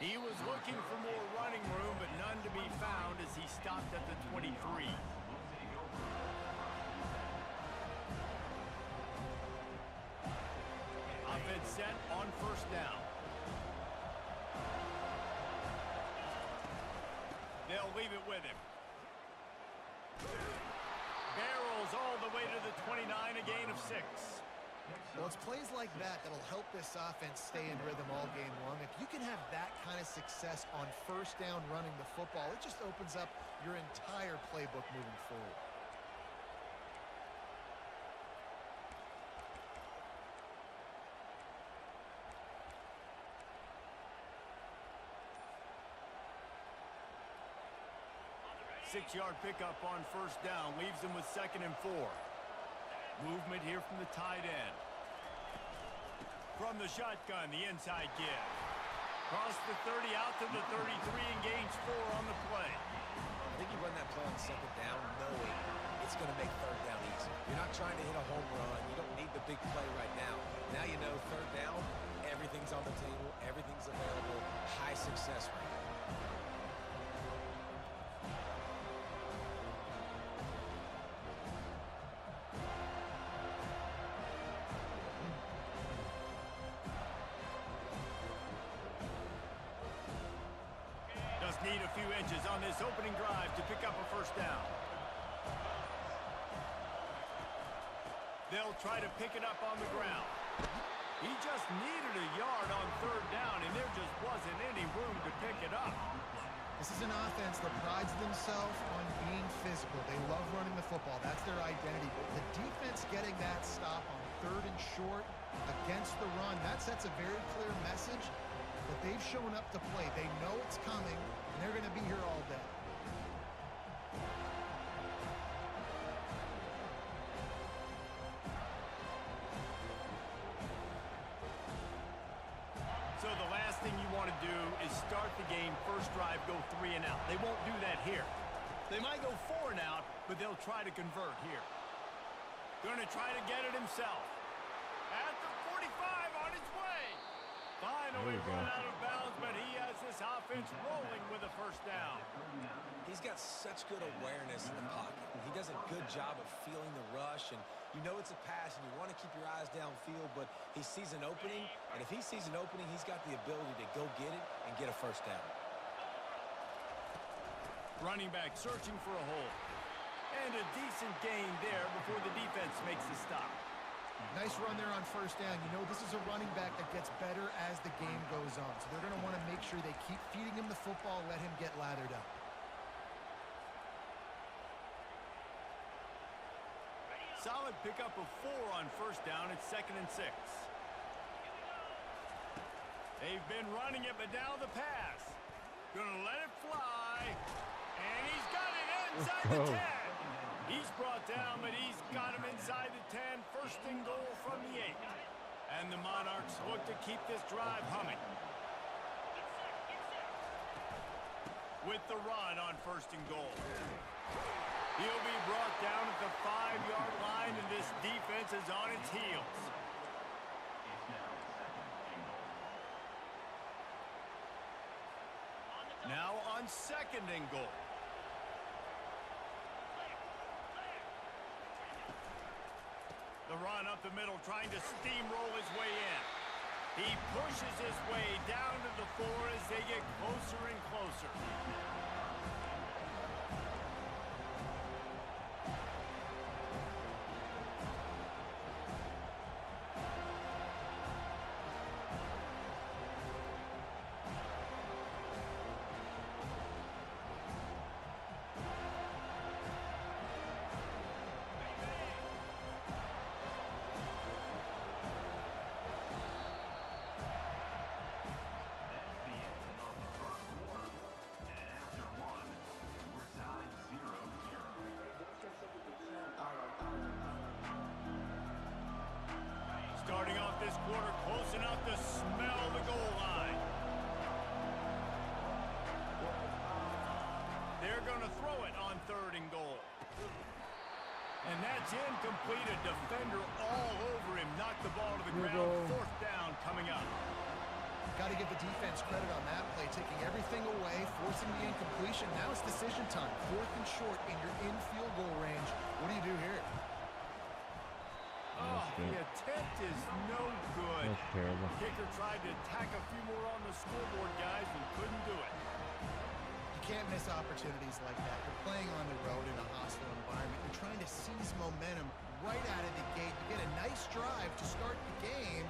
He was looking for more running room, but none to be found as he stopped at the 23. Offense set on 1st down. They'll leave it with him. Barrels all the way to the 29, a gain of 6. Well, it's plays like that that'll help this offense stay in rhythm all game long. If you can have that kind of success on 1st down running the football, it just opens up your entire playbook moving forward. 6-yard pickup on first down leaves them with 2nd and 4. Movement here from the tight end. From the shotgun, the inside give. Cross the 30 out to the 33 and gains 4 on the play. I think you run that play on 2nd down knowing it's going to make 3rd down easy. You're not trying to hit a home run. You don't need the big play right now. Now you know 3rd down, everything's on the table, everything's available, high success rate. Need a few inches on this opening drive to pick up a first down. They'll try to pick it up on the ground. He just needed a yard on 3rd down, and there just wasn't any room to pick it up. This is an offense that prides themselves on being physical. They love running the football. That's their identity. But the defense getting that stop on 3rd and short against the run, that sets a very clear message that they've shown up to play. They know it's coming, and they're going to be here all day. So the last thing you want to do is start the game, first drive, go 3 and out. They won't do that here. They might go 4 and out, but they'll try to convert here. Going to try to get it himself. At the 45 on his way. Finally run out of bounds, but he has this offense rolling with a first down. He's got such good awareness in the pocket. He does a good job of feeling the rush, and you know it's a pass, and you want to keep your eyes downfield, but he sees an opening, and if he sees an opening, he's got the ability to go get it and get a first down. Running back searching for a hole. And a decent gain there before the defense makes the stop. Nice run there on first down. You know, this is a running back that gets better as the game goes on. So they're going to want to make sure they keep feeding him the football, let him get lathered up. Solid pickup of 4 on first down. It's 2nd and 6. They've been running it, but now the pass. Gonna let it fly. And he's got it inside the 10. He's brought down, but he's got him inside the 10. First and goal from the 8. And the Monarchs look to keep this drive humming. With the run on first and goal. He'll be brought down at the 5-yard line, and this defense is on its heels. Now on 2nd and goal. The run up the middle, trying to steamroll his way in. He pushes his way down to the 4 as they get closer and closer. Starting off this quarter close enough to smell the goal line. They're going to throw it on 3rd and goal. And that's incomplete. A defender all over him. Knocked the ball to the ground. 4th down coming up. Got to give the defense credit on that play, taking everything away, forcing the incompletion. Now it's decision time. 4th and short in your in-field goal range. What do you do here? Oh, the attempt is no good. That's terrible. Kicker tried to tack a few more on the scoreboard, guys, and couldn't do it. You can't miss opportunities like that. You're playing on the road in a hostile environment. You're trying to seize momentum right out of the gate. You get a nice drive to start the game,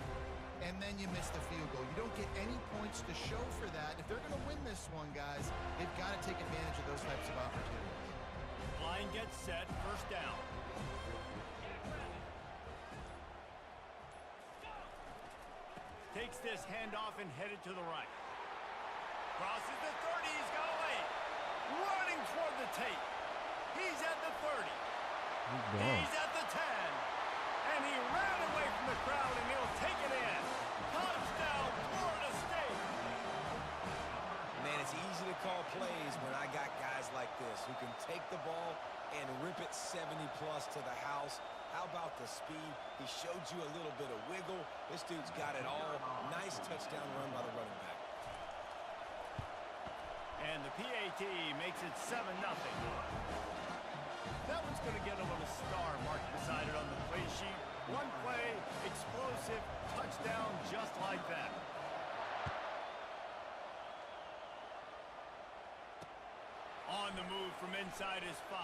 and then you miss the field goal. You don't get any points to show for that. If they're going to win this one, guys, they've got to take advantage of those types of opportunities. Line gets set, first down. Takes this handoff and headed to the right. Crosses the 30, he's got a lane. Running toward the tape. He's at the 10. And he ran away from the crowd, and he'll take it in. Touchdown, Florida State. Man, it's easy to call plays when I got guys like this who can take the ball and rip it 70-plus to the house. How about the speed? He showed you a little bit of wiggle. This dude's got it all. Nice touchdown run by the running back. And the PAT makes it 7-0. That one's going to get a little star mark beside it on the play sheet. One play, explosive, touchdown just like that. On the move from inside his 5.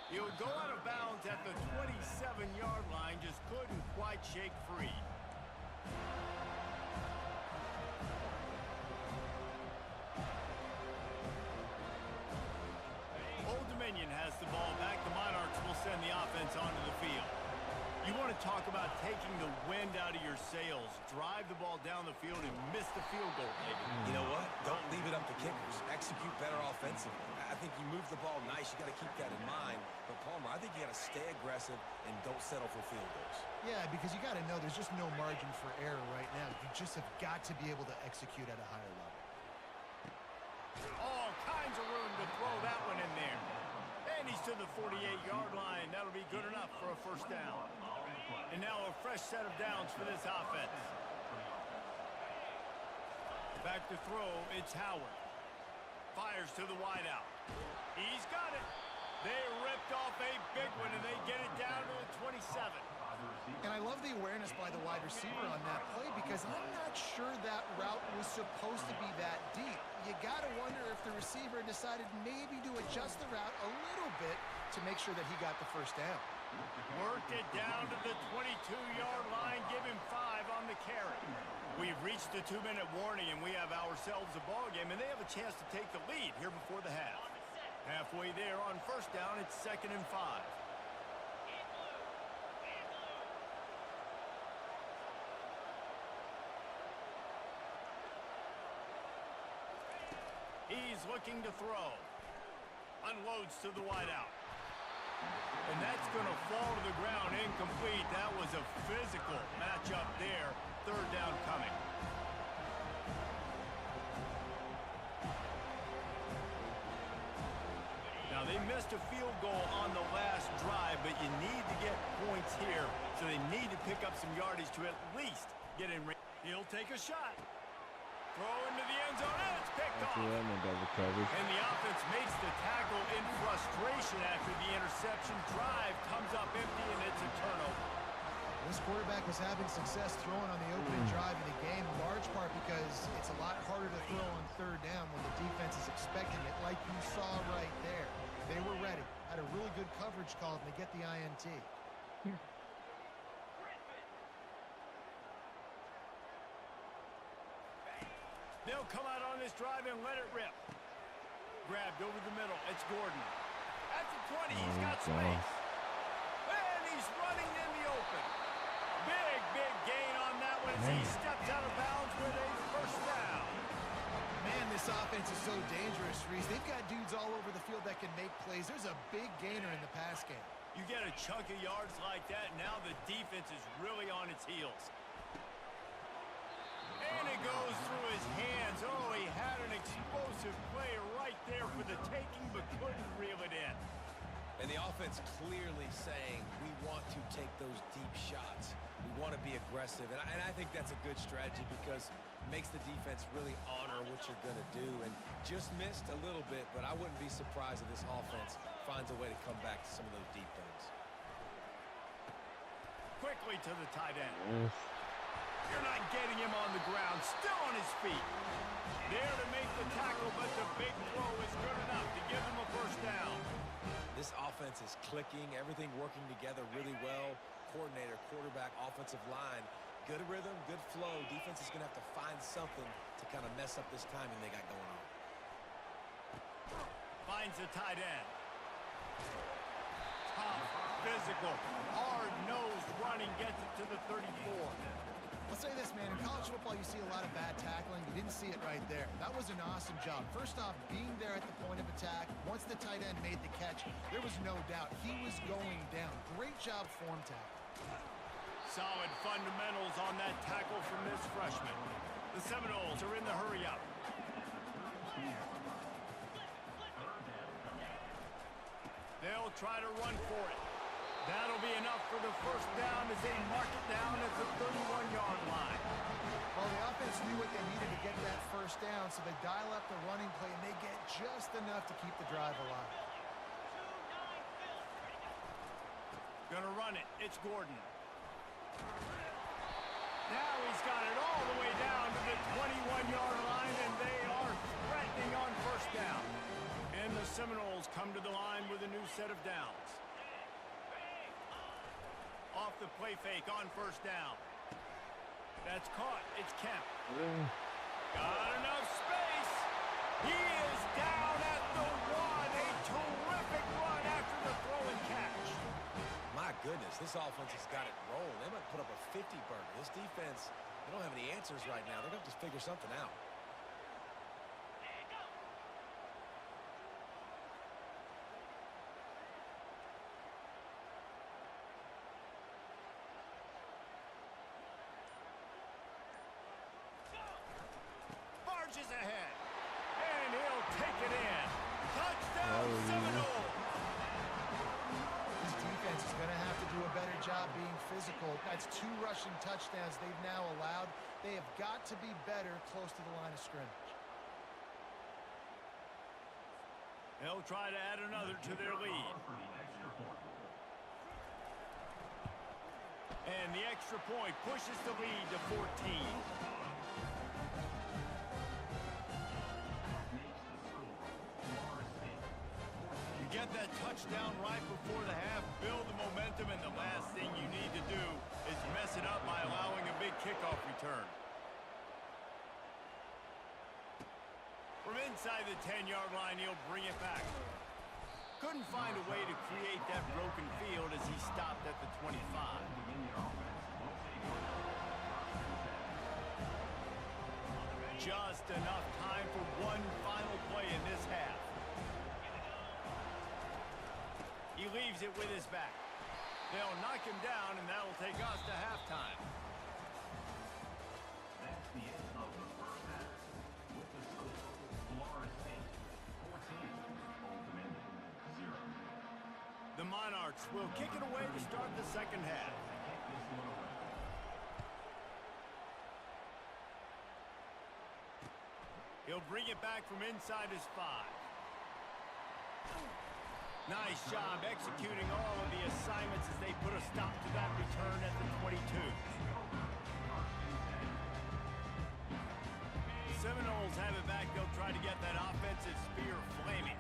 He'll go out of bounds at the 27-yard line, just couldn't quite shake free. Old Dominion has the ball back. The Monarchs will send the offense onto the field. You want to talk about taking the wind out of your sails. Drive the ball down the field and miss the field goal, maybe. You know what? Don't leave it up to kickers. Execute better offensively. I think you move the ball nice. You got to keep that in mind. But, Palmer, I think you got to stay aggressive and don't settle for field goals. Yeah, because you got to know there's just no margin for error right now. You just have got to be able to execute at a higher level. All kinds of room to throw that one in there. And he's to the 48-yard line. That'll be good enough for a first down. And now a fresh set of downs for this offense. Back to throw, it's Howard. Fires to the wideout. He's got it. They ripped off a big one, and they get it down to the 27. And I love the awareness by the wide receiver on that play because I'm not sure that route was supposed to be that deep. You got to wonder if the receiver decided maybe to adjust the route a little bit to make sure that he got the first down. Worked it down to the 22-yard line. Give him 5 on the carry. We've reached the 2-minute warning, and we have ourselves a ball game, and they have a chance to take the lead here before the half. Halfway there on first down, it's 2nd and 5. He's looking to throw. Unloads to the wideout. And that's going to fall to the ground incomplete. That was a physical matchup there. 3rd down coming. Now, they missed a field goal on the last drive, but you need to get points here, so they need to pick up some yardage to at least get in range. He'll take a shot. Throw into the end zone, and it's picked off. And the offense makes the tackle in frustration after the interception. Drive comes up empty, and it's a turnover. This quarterback was having success throwing on the opening drive of the game, in large part because it's a lot harder to throw on 3rd down when the defense is expecting it, like you saw right there. They were ready, had a really good coverage call, and they get the INT. They'll come out on this drive and let it rip. Grabbed over the middle. It's Gordon. At the 20, he's got space. And he's running in the open. Big gain on that one as he steps out of bounds with a first down. Man, this offense is so dangerous, Reese. They've got dudes all over the field that can make plays. There's a big gainer in the pass game. You get a chunk of yards like that, now the defense is really on its heels. And it goes through his hands. Oh, he had an explosive play right there for the taking, but couldn't reel it in. And the offense clearly saying, we want to take those deep shots. We want to be aggressive. And I think that's a good strategy because it makes the defense really honor what you're going to do. And just missed a little bit, but I wouldn't be surprised if this offense finds a way to come back to some of those deep things. Quickly to the tight end. You're not getting him on the ground. Still on his feet. There to make the tackle, but the big throw is good enough to give him a first down. This offense is clicking. Everything working together really well. Coordinator, quarterback, offensive line. Good rhythm, good flow. Defense is going to have to find something to kind of mess up this timing they got going on. Finds the tight end. Tough, physical, hard-nosed running, gets it to the 34. I'll say this, man. In college football, you see a lot of bad tackling. You didn't see it right there. That was an awesome job. First off, being there at the point of attack. Once the tight tight end made the catch, there was no doubt he was going down. Great job form tackle. Solid fundamentals on that tackle from this freshman. The Seminoles are in the hurry-up. They'll try to run for it. That'll be enough for the first down as they mark it down at the 31-yard line. Well, the offense knew what they needed to get that first down, so they dial up the running play, and they get just enough to keep the drive alive. Gonna run it. It's Gordon. Now he's got it all the way down to the 21-yard line, and they are threatening on first down. And the Seminoles come to the line with a new set of downs. Off the play fake on first down. That's caught. It's Kemp. Got enough space. He is down at the 1. A terrific run after the throw and catch. My goodness, this offense has got it rolling. They might put up a 50-burger. This defense, they don't have any answers right now. They're going to have to figure something out. Barges ahead. And he'll take it in. Touchdown, Seminoles. This defense is going to have to do a better job being physical. That's 2 rushing touchdowns they've now allowed. They have got to be better close to the line of scrimmage. They'll try to add another to their lead. And the extra point pushes the lead to 14. Get that touchdown right before the half, build the momentum, and the last thing you need to do is mess it up by allowing a big kickoff return. From inside the 10-yard line, he'll bring it back. Couldn't find a way to create that broken field as he stopped at the 25. Just enough time for one final play in this half. He leaves it with his back. They'll knock him down, and that'll take us to halftime. That's the end of the first half. With the score, Florida State 14, Old Dominion 0. The Monarchs will kick it away to start the second half. He'll bring it back from inside his 5. Nice job executing all of the assignments as they put a stop to that return at the 22. The Seminoles have it back. They'll try to get that offensive spear flaming.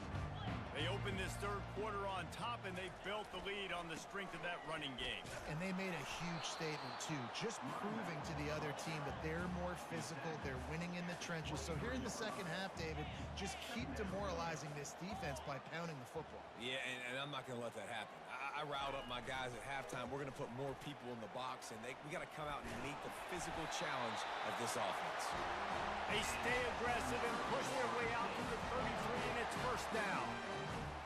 They opened this third quarter on top, and they built the lead on the strength of that running game. And they made a huge statement, too, just proving to the other team that they're more physical, they're winning in the trenches. So here in the second half, David, just keep demoralizing this defense by pounding the football. Yeah, and I'm not going to let that happen. I riled up my guys at halftime. We're going to put more people in the box, and we got to come out and meet the physical challenge of this offense. They stay aggressive and push their way out to the 33, and it's first down.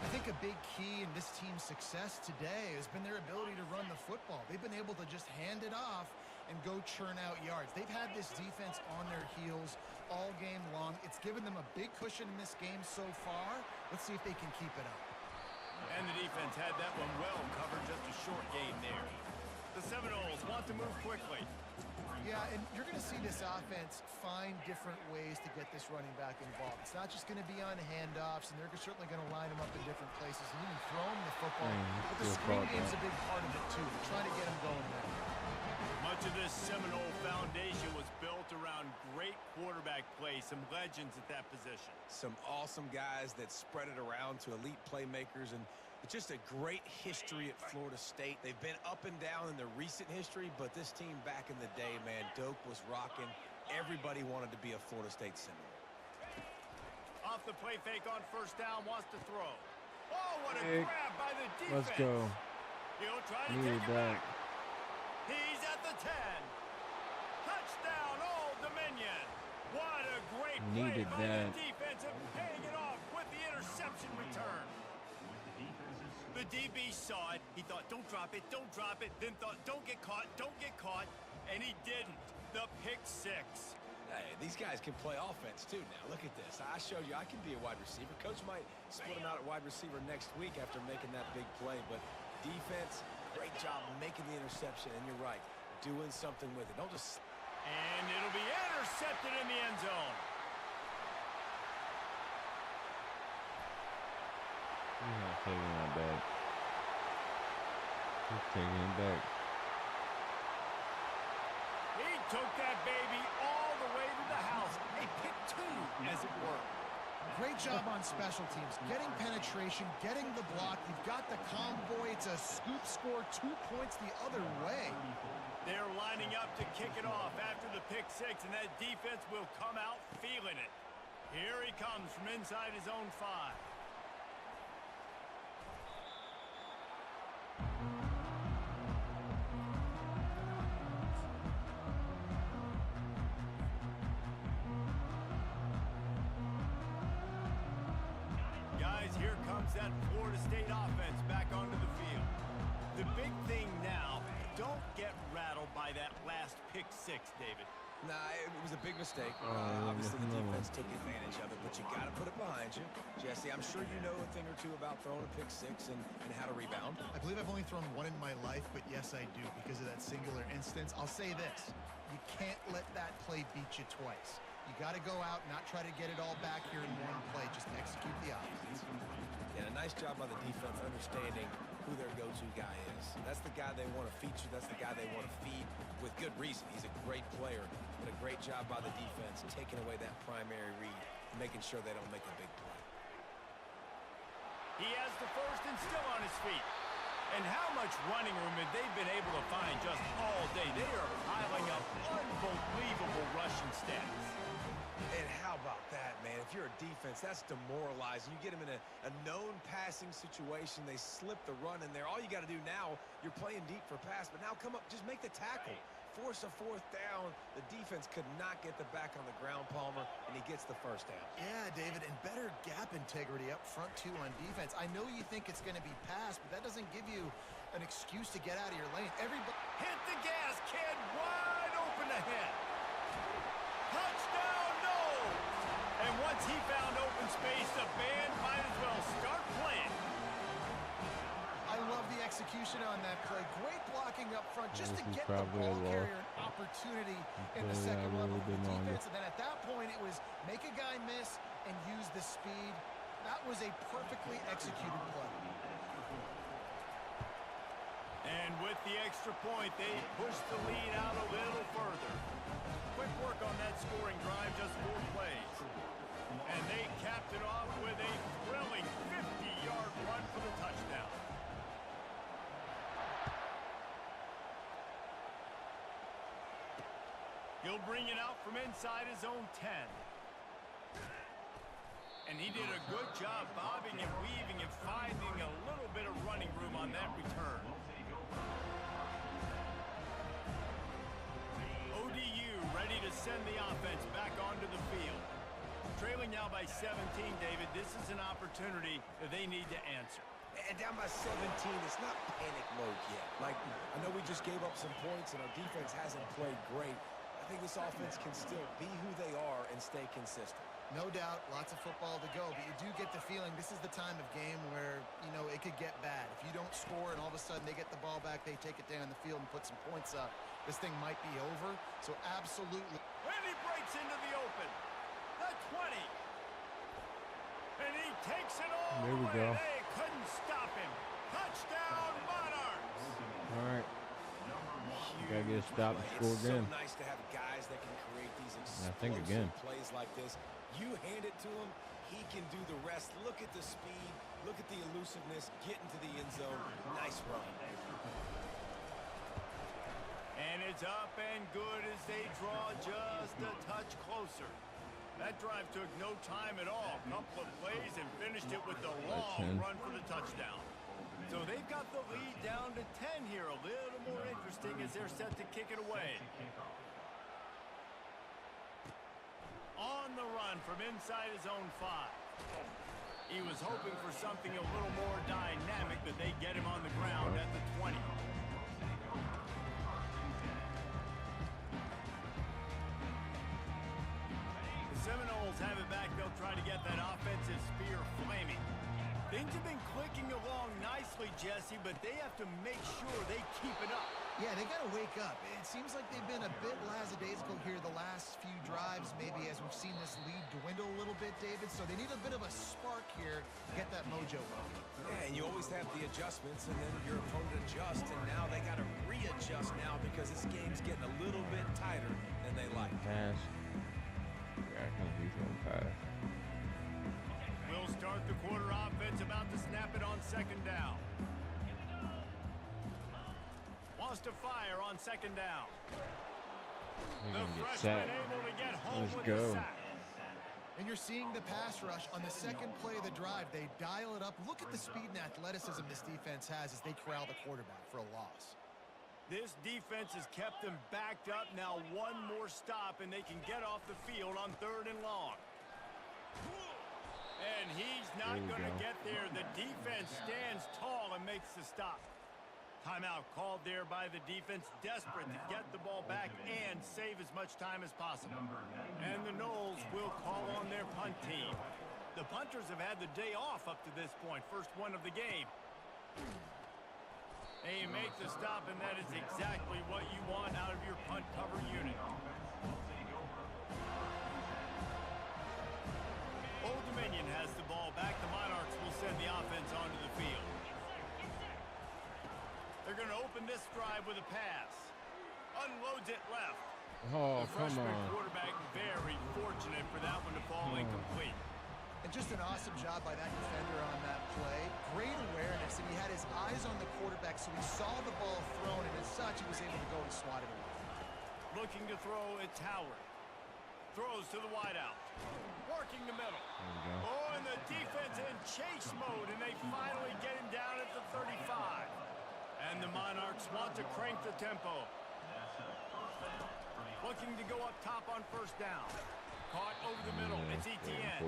I think a big key in this team's success today has been their ability to run the football. They've been able to just hand it off and go churn out yards. They've had this defense on their heels all game long. It's given them a big cushion in this game so far. Let's see if they can keep it up. And the defense had that one well covered, just a short gain there. The Seminoles want to move quickly. Yeah, and you're going to see this offense find different ways to get this running back involved. It's not just going to be on handoffs, and they're certainly going to line him up in different places and even throw him the football. But the screen game's a big part of it, too. They're trying to get him going there. Much of this Seminole foundation was built around great quarterback play, some legends at that position. Some awesome guys that spread it around to elite playmakers, and it's just a great history at Florida State. They've been up and down in their recent history, but this team back in the day, man, Doak was rocking. Everybody wanted to be a Florida State Seminole. Off the play fake on first down, wants to throw. Oh, what a grab by the defense. Let's go. He'll try to take it back. He's at the 10. Touchdown, Old Dominion. What a great play by the defense, and paying it off with the interception return. DB saw it. He thought, don't drop it, don't drop it. Then thought, don't get caught, don't get caught. And he didn't. The pick six. Hey, these guys can play offense too now. Look at this. I showed you I can be a wide receiver. Coach might split him out at wide receiver next week after making that big play. But defense, great job making the interception. And you're right, doing something with it. Don't just... And it'll be intercepted in the end zone. He's not taking that back. He's taking it back. He took that baby all the way to the house. A pick two, as it were. Great job on special teams. Getting penetration, getting the block. You've got the convoy. It's a scoop score, 2 points the other way. They're lining up to kick it off after the pick six, and that defense will come out feeling it. Here he comes from inside his own 5. Guys, here comes that Florida State offense back onto the field. The big thing now, don't get rattled by that last pick six, David. Nah, it was a big mistake. Obviously, the defense took advantage of it, but you got to put it behind you. Jesse, I'm sure you know a thing or two about throwing a pick six and how to rebound. I believe I've only thrown one in my life, but yes, I do because of that singular instance. I'll say this. You can't let that play beat you twice. You got to go out, not try to get it all back here in one play. Just execute the offense. And a nice job by the defense understanding who their go-to guy is. That's the guy they want to feature. That's the guy they want to feed with good reason. He's a great player, but a great job by the defense taking away that primary read, making sure they don't make a big play. He has the first and still on his feet. And how much running room have they been able to find just all day? They are piling up unbelievable rushing stats. And how about that, man? If you're a defense, that's demoralizing. You get them in a known passing situation. They slip the run in there. All you got to do now, you're playing deep for pass, but now come up, just make the tackle. Force a fourth down. The defense could not get the back on the ground, Palmer, and he gets the first down. Yeah, David, and better gap integrity up front, too, on defense. I know you think it's going to be passed, but that doesn't give you an excuse to get out of your lane. Everybody hit the gas, kid. Wide open ahead. Touchdown, no! And once he found open space, the band might as well start playing. I love the execution on that play. Great blocking up front just to get the probably ball a loss. carrier an opportunity in the second level of the defense. And then at that point, it was make a guy miss and use the speed. That was a perfectly executed play. And with the extra point, they pushed the lead out a little further. Quick work on that scoring drive, just 4 plays. And they capped it off with a thrilling 50-yard run for the touchdown. He'll bring it out from inside his own 10. And he did a good job bobbing and weaving and finding a little bit of running room on that return. ODU ready to send the offense back onto the field. Trailing now by 17, David, this is an opportunity that they need to answer. And down by 17, it's not panic mode yet. Like, I know we just gave up some points and our defense hasn't played great. I think this offense can still be who they are and stay consistent. No doubt, lots of football to go, but you do get the feeling this is the time of game where, you know, it could get bad. If you don't score and all of a sudden they get the ball back, they take it down the field and put some points up, this thing might be over. So absolutely. And he breaks into the open. The 20. And he takes it all There we away. go. They couldn't stop him. Touchdown, Monarchs. All right. Gotta get a stop and score It's again. so nice to have guys that can create these I think explosive again. plays like this. You hand it to him, he can do the rest. Look at the speed, look at the elusiveness, get into the end zone. Nice run. And it's up and good as they draw just a touch closer. That drive took no time at all. Couple of plays and finished it with the long run for the touchdown. So they've got the lead down to 10 here. A little more interesting as they're set to kick it away. On the run from inside his own 5. He was hoping for something a little more dynamic, but they get him on the ground at the 20. The Seminoles have it back. They'll try to get that offensive spear flaming. Things have been clicking along nicely, Jesse, but they have to make sure they keep it up. Yeah, they got to wake up. It seems like they've been a bit lackadaisical here the last few drives, maybe as we've seen this lead dwindle a little bit, David. So they need a bit of a spark here to get that mojo going. Yeah, and you always have the adjustments, and then your opponent adjusts, and now they got to readjust now because this game's getting a little bit tighter than they like. Pass. Yeah, I can do some pass. We'll start the quarter offense, about to snap it on second down. Wants to fire on second down. He's The gonna get freshman sacked. able to get home Let's with go. the sack. And you're seeing the pass rush on the second play of the drive. They dial it up. Look at the speed and athleticism this defense has as they corral the quarterback for a loss. This defense has kept them backed up. Now one more stop, and they can get off the field on 3rd and long. And he's not There we going to go. get there. The defense stands tall and makes the stop. Timeout called there by the defense, desperate to get the ball back and save as much time as possible. And the Noles will call on their punt team. The punters have had the day off up to this point, first one of the game. They make the stop, and that is exactly what you want out of your punt cover unit. Old Dominion has the ball back. The Monarchs will send the offense onto the field. They're going to open this drive with a pass. Unloads it left. Oh, The come freshman on. quarterback very fortunate for that one to fall incomplete. And just an awesome job by that defender on that play. Great awareness, and he had his eyes on the quarterback, so he saw the ball thrown, and as such, he was able to go and swat it away. Looking to throw, it's Howard. Throws to the wideout. Working the middle. There we go. Oh, and the defense in chase mode, and they finally get him down at the 35. And the Monarchs want to crank the tempo. Looking to go up top on 1st down. Caught over the middle. It's Etienne.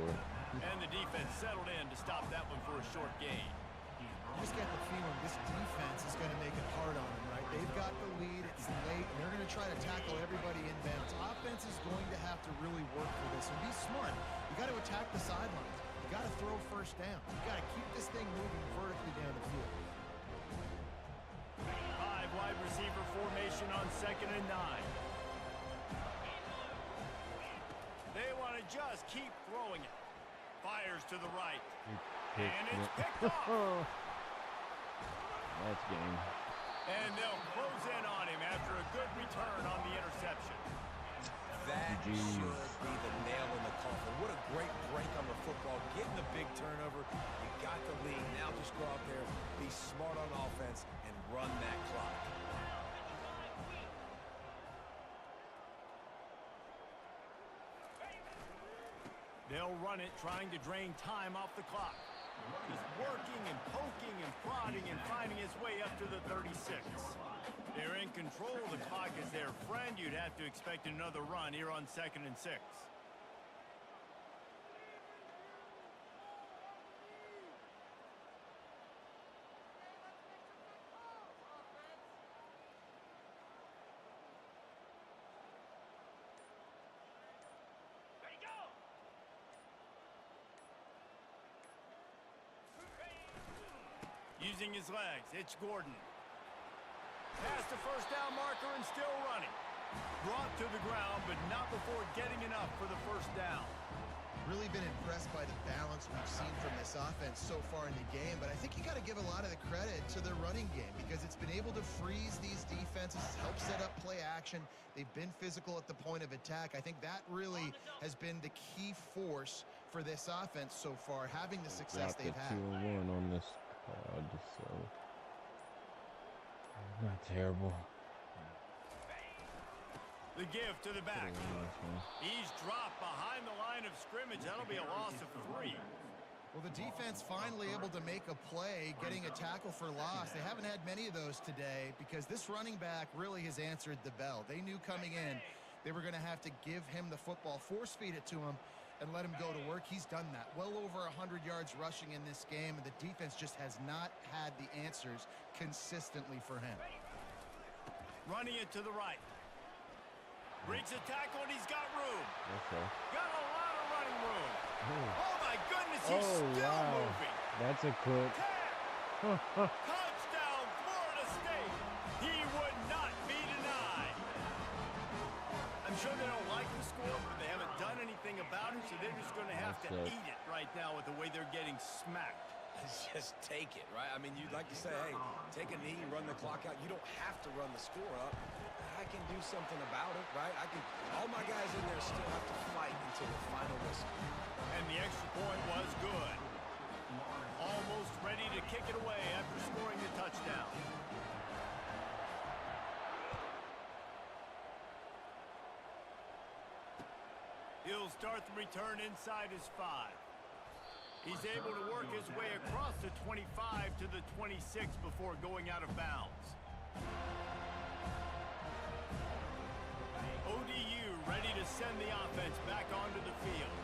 And the defense settled in to stop that one for a short gain. You just get the feeling this defense is going to make it hard on them, right? They've got the lead. It's late, and they're going to try to tackle everybody inbounds. Offense is going to have to really work for this and be smart. You got to attack the sidelines. You got to throw 1st down. You got to keep this thing moving vertically down the field. 5 wide receiver formation on 2nd and 9. They want to just keep throwing it. Fires to the right. And it's picked off. That's game. And they'll close in on him after a good return on the interception. That GG's. should be the nail in the coffin. What a great break on the football. Getting the big turnover. You got the lead. Now just go out there, be smart on offense, and run that clock. They'll run it, trying to drain time off the clock. He's working and poking and prodding and finding his way up to the 36. They're in control. The clock is their friend. You'd have to expect another run here on 2nd and 6. Using his legs, it's Gordon. Past the 1st down marker and still running. Brought to the ground, but not before getting enough for the 1st down. Really been impressed by the balance we've seen from this offense so far in the game, but I think you got to give a lot of the credit to the running game because it's been able to freeze these defenses, help set up play action. They've been physical at the point of attack. I think that really has been the key force for this offense so far, having the success Dropped they've it had. 2-1 on this pod, so not terrible. The give to the back. He's dropped behind the line of scrimmage. That'll be a loss of 3. Well, the defense finally able to make a play, getting a tackle for loss. They haven't had many of those today because this running back really has answered the bell. They knew coming in they were going to have to give him the football, force feed it to him, and let him go to work, he's done that. Well over 100 yards rushing in this game, and the defense just has not had the answers consistently for him. Running it to the right. Breaks a tackle, and he's got room. Okay. Got a lot of running room. Ooh. Oh, my goodness, he's Oh, still wow. moving. That's a cook. Touchdown, Florida State. He would not be denied. I'm sure they don't like the score, but they haven't done anything about it, so they're just going to have to That's it. eat it right now with the way they're getting smacked. Just take it, right? I mean, you'd like to say, hey, take a knee, run the clock out. You don't have to run the score up. I can do something about it, right? All my guys in there still have to fight until the final whistle. And the extra point was good. Almost ready to kick it away after scoring the touchdown. He'll start the return inside his 5. He's able to work his way across the 25 to the 26 before going out of bounds. ODU ready to send the offense back onto the field.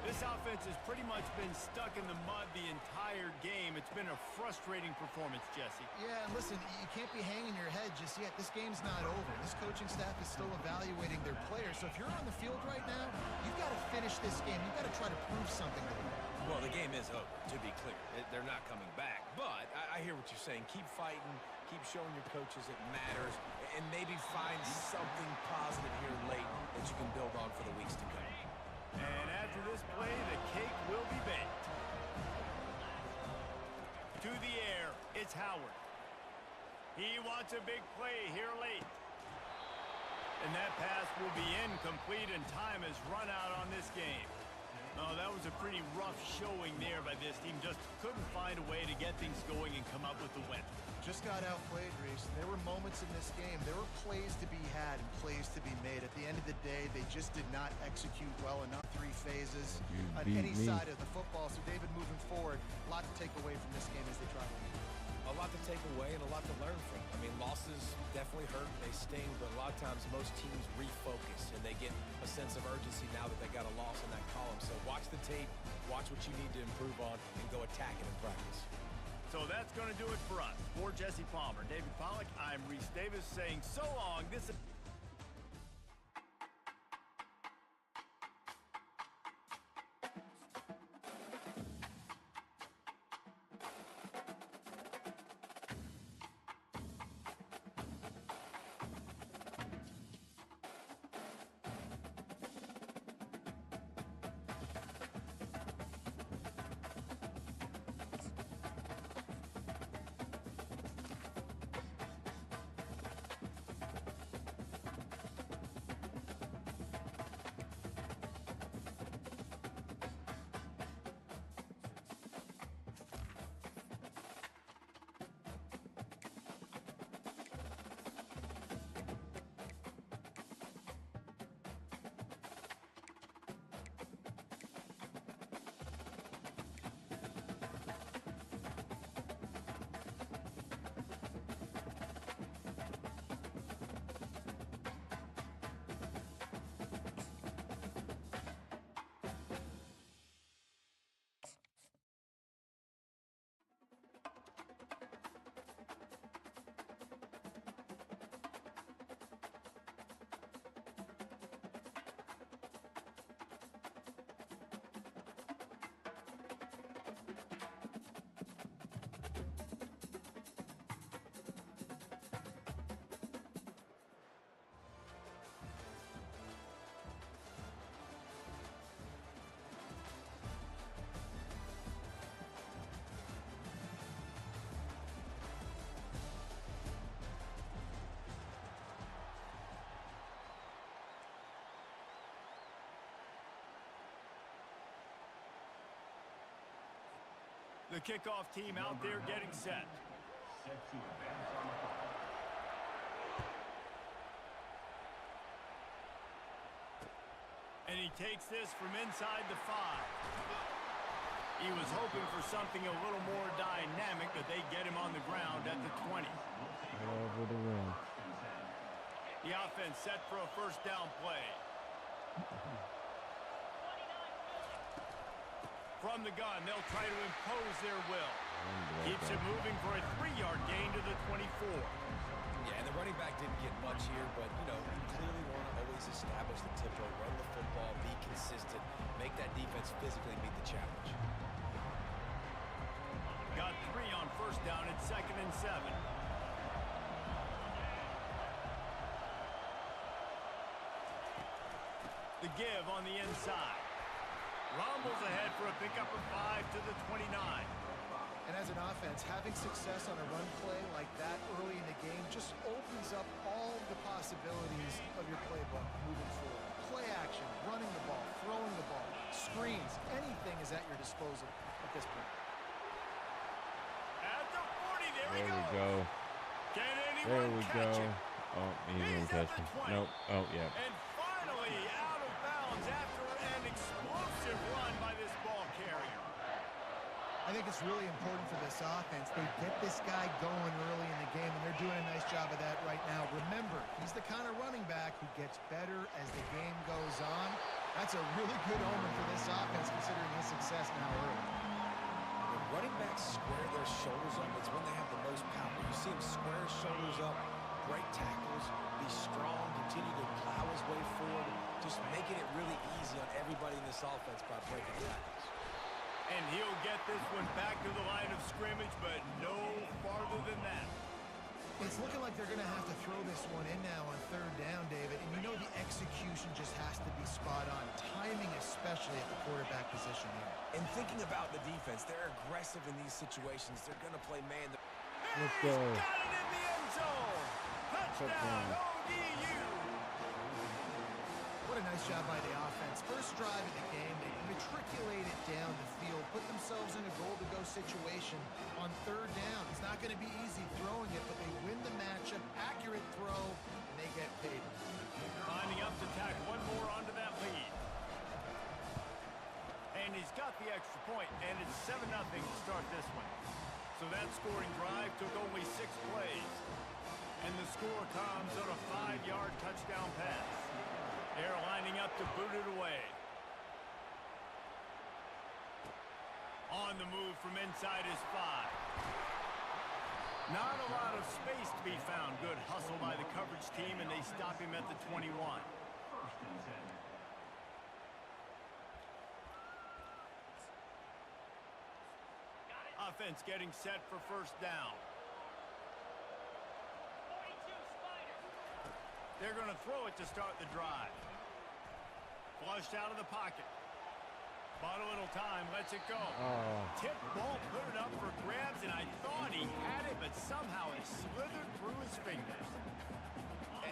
This offense has pretty much been stuck in the mud the entire game. It's been a frustrating performance, Jesse. Yeah, and listen, you can't be hanging your head just yet. This game's not over. This coaching staff is still evaluating their players. So if you're on the field right now, you've got to finish this game. You've got to try to prove something to them. Well, the game is over, to be clear. They're not coming back. But I hear what you're saying. Keep fighting. Keep showing your coaches it matters. And maybe find something positive here late that you can build on for the weeks to come. And after this play, the cake will be baked. To the air, it's Howard. He wants a big play here late. And that pass will be incomplete, and time has run out on this game. Oh, that was a pretty rough showing there by this team. Just couldn't find a way to get things going and come up with the win. Just got outplayed, Reese. There were moments in this game. There were plays to be had and plays to be made. At the end of the day, they just did not execute well enough. 3 phases on any side of the football. So, David, moving forward, a lot to take away from this game as they travel. A lot to take away and a lot to learn from. I mean, losses definitely hurt, they sting, but a lot of times most teams refocus and they get a sense of urgency now that they got a loss in that column. So watch the tape, watch what you need to improve on, and go attack it in practice. So that's going to do it for us. For Jesse Palmer, David Pollack, I'm Reese Davis saying so long. This is... The kickoff team out there getting set. Set to advance on the clock. And he takes this from inside the 5. He was hoping for something a little more dynamic, but they get him on the ground at the 20. Over the rim. The offense set for a first down play. From the gun, they'll try to impose their will. Keeps it moving for a 3-yard gain to the 24. Yeah, and the running back didn't get much here, but, you know, you clearly want to always establish the tempo, run the football, be consistent, make that defense physically meet the challenge. Got 3 on first down at 2nd and 7. The give on the inside. Rumbles ahead for a pickup of 5 to the 29. And as an offense, having success on a run play like that early in the game just opens up all the possibilities of your playbook moving forward. Play action, running the ball, throwing the ball, screens, anything is at your disposal at this point. At the 40, there we go. Can There anyone we catch go. it? Oh, he He's didn't at catch the me. 20. Nope. Oh, yeah. And finally out of bounds after an explosive run by this ball carrier. I think it's really important for this offense. They get this guy going early in the game, and they're doing a nice job of that right now. Remember, he's the kind of running back who gets better as the game goes on. That's a really good omen for this offense, considering his success now early. When running backs square their shoulders up, it's when they have the most power. You see him square his shoulders up, break tackles, be strong, continue to plow his way forward, just making it really easy on everybody in this offense by breaking tackles. And he'll get this one back to the line of scrimmage, but no farther than that. It's looking like they're going to have to throw this one in now on 3rd down, David. And you know the execution just has to be spot on. Timing especially at the quarterback position here. And thinking about the defense, they're aggressive in these situations. They're going to play man. Let's He's go. got it in the end zone. Touchdown, ODU. What a nice job by the offense. First drive of the game, they matriculated down the field, put themselves in a goal-to-go situation on 3rd down. It's not going to be easy throwing it, but they win the matchup, accurate throw, and they get paid. Lining up to tack one more onto that lead. And he's got the extra point, and it's 7-0 to start this one. So that scoring drive took only 6 plays. And the score comes on a 5-yard touchdown pass. They're lining up to boot it away. On the move from inside his 5. Not a lot of space to be found. Good hustle by the coverage team, and they stop him at the 21. Offense getting set for first down. They're going to throw it to start the drive. Flushed out of the pocket. Bought a little time, lets it go. Tip ball, put it up for grabs, and I thought he had it, but somehow it slithered through his fingers.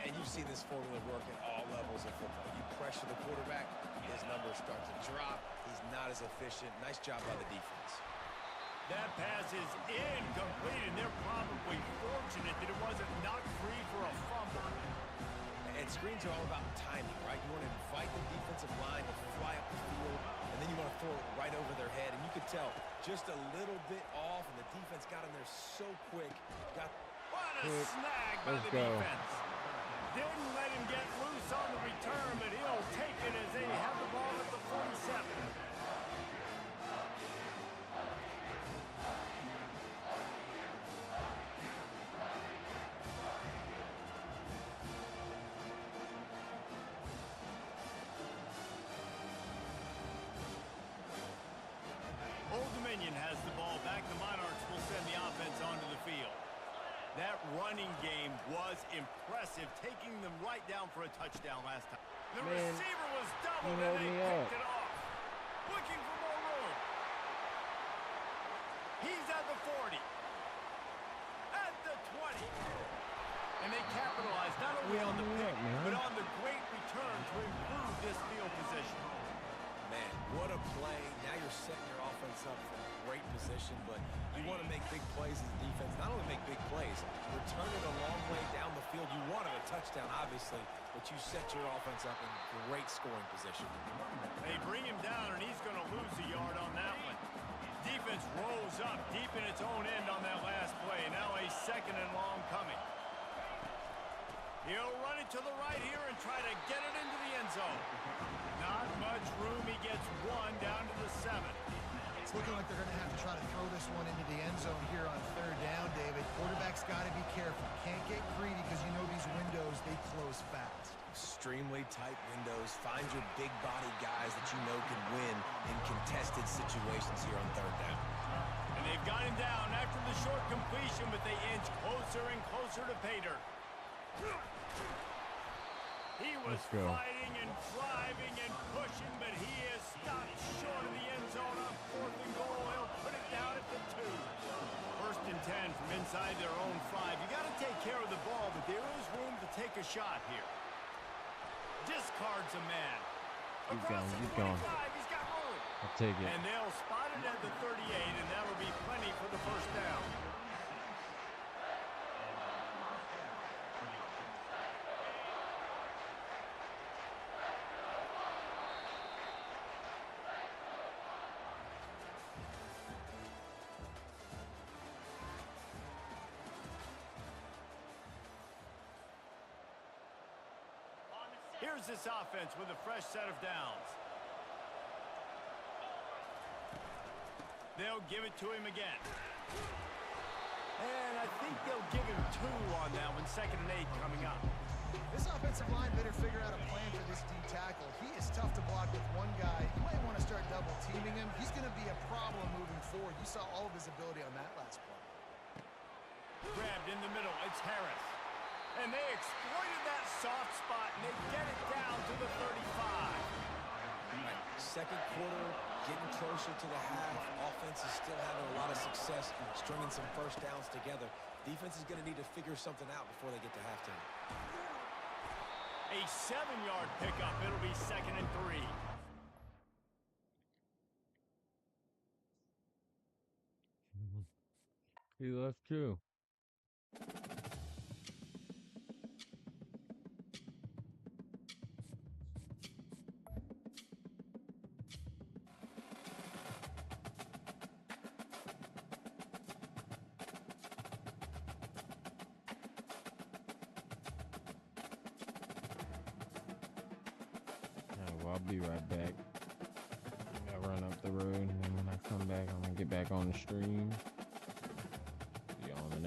And you've seen this formula work at all levels of football. You pressure the quarterback, his numbers start to drop. He's not as efficient. Nice job by the defense. That pass is incomplete, and they're probably fortunate that it wasn't knocked free for a fumble. And screens are all about timing, right? You want to invite the defensive line to fly up the field, and then you want to throw it right over their head. And you could tell just a little bit off, and the defense got in there so quick. What a snag by the defense. Didn't let him get loose on the return, but he'll take it as they have the ball at the 47. Old Dominion has the ball back. The Monarchs will send the offense onto the field. That running game was impressive, taking them right down for a touchdown last time. The receiver was doubled and they picked it off. Looking for more room. He's at the 40. At the 20. And they capitalize not only on the pick, but on the great return to improve this field position. Man, what a play. Now you're setting your offense up for a great position, but you want to make big plays as a defense. Not only make big plays, return it a long way down the field. You wanted a touchdown, obviously, but you set your offense up in great scoring position. They bring him down, and he's going to lose a yard on that one. Defense rolls up deep in its own end on that last play. Now a 2nd and long coming. He'll run it to the right here and try to get it into the end zone. Not much room. He gets 1 down to the 7. It's looking like they're going to have to try to throw this one into the end zone here on third down, David. Quarterback's got to be careful. Can't get greedy because you know these windows, they close fast. Extremely tight windows. Find your big body guys that you know can win in contested situations here on third down. And they've got him down after the short completion, but they inch closer and closer to pay dirt. He was fighting and driving and pushing, but he is stopped short of the end zone on 4th and goal. He'll put it down at the 2. 1st and 10 from inside their own 5. You got to take care of the ball, but there is room to take a shot here. Discards a man. He's Across gone. the He's 25, gone. he's got room. I'll take it. And they'll spot it at the 38, and that'll be plenty for the first down. Here's this offense with a fresh set of downs. They'll give it to him again. And I think they'll give him 2 on that one. 2nd and 8 coming up. This offensive line better figure out a plan for this D tackle. He is tough to block with one guy. You might want to start double teaming him. He's going to be a problem moving forward. You saw all of his ability on that last play. Grabbed in the middle. It's Harris. And they exploited that soft spot, and they get it down to the 35. Right. Second quarter, getting closer to the half. Offense is still having a lot of success stringing some first downs together. Defense is going to need to figure something out before they get to halftime. A 7-yard pickup. It'll be 2nd and 3. He left too. I'll be right back. I gotta run up the road, and then when I come back, I'm gonna get back on the stream.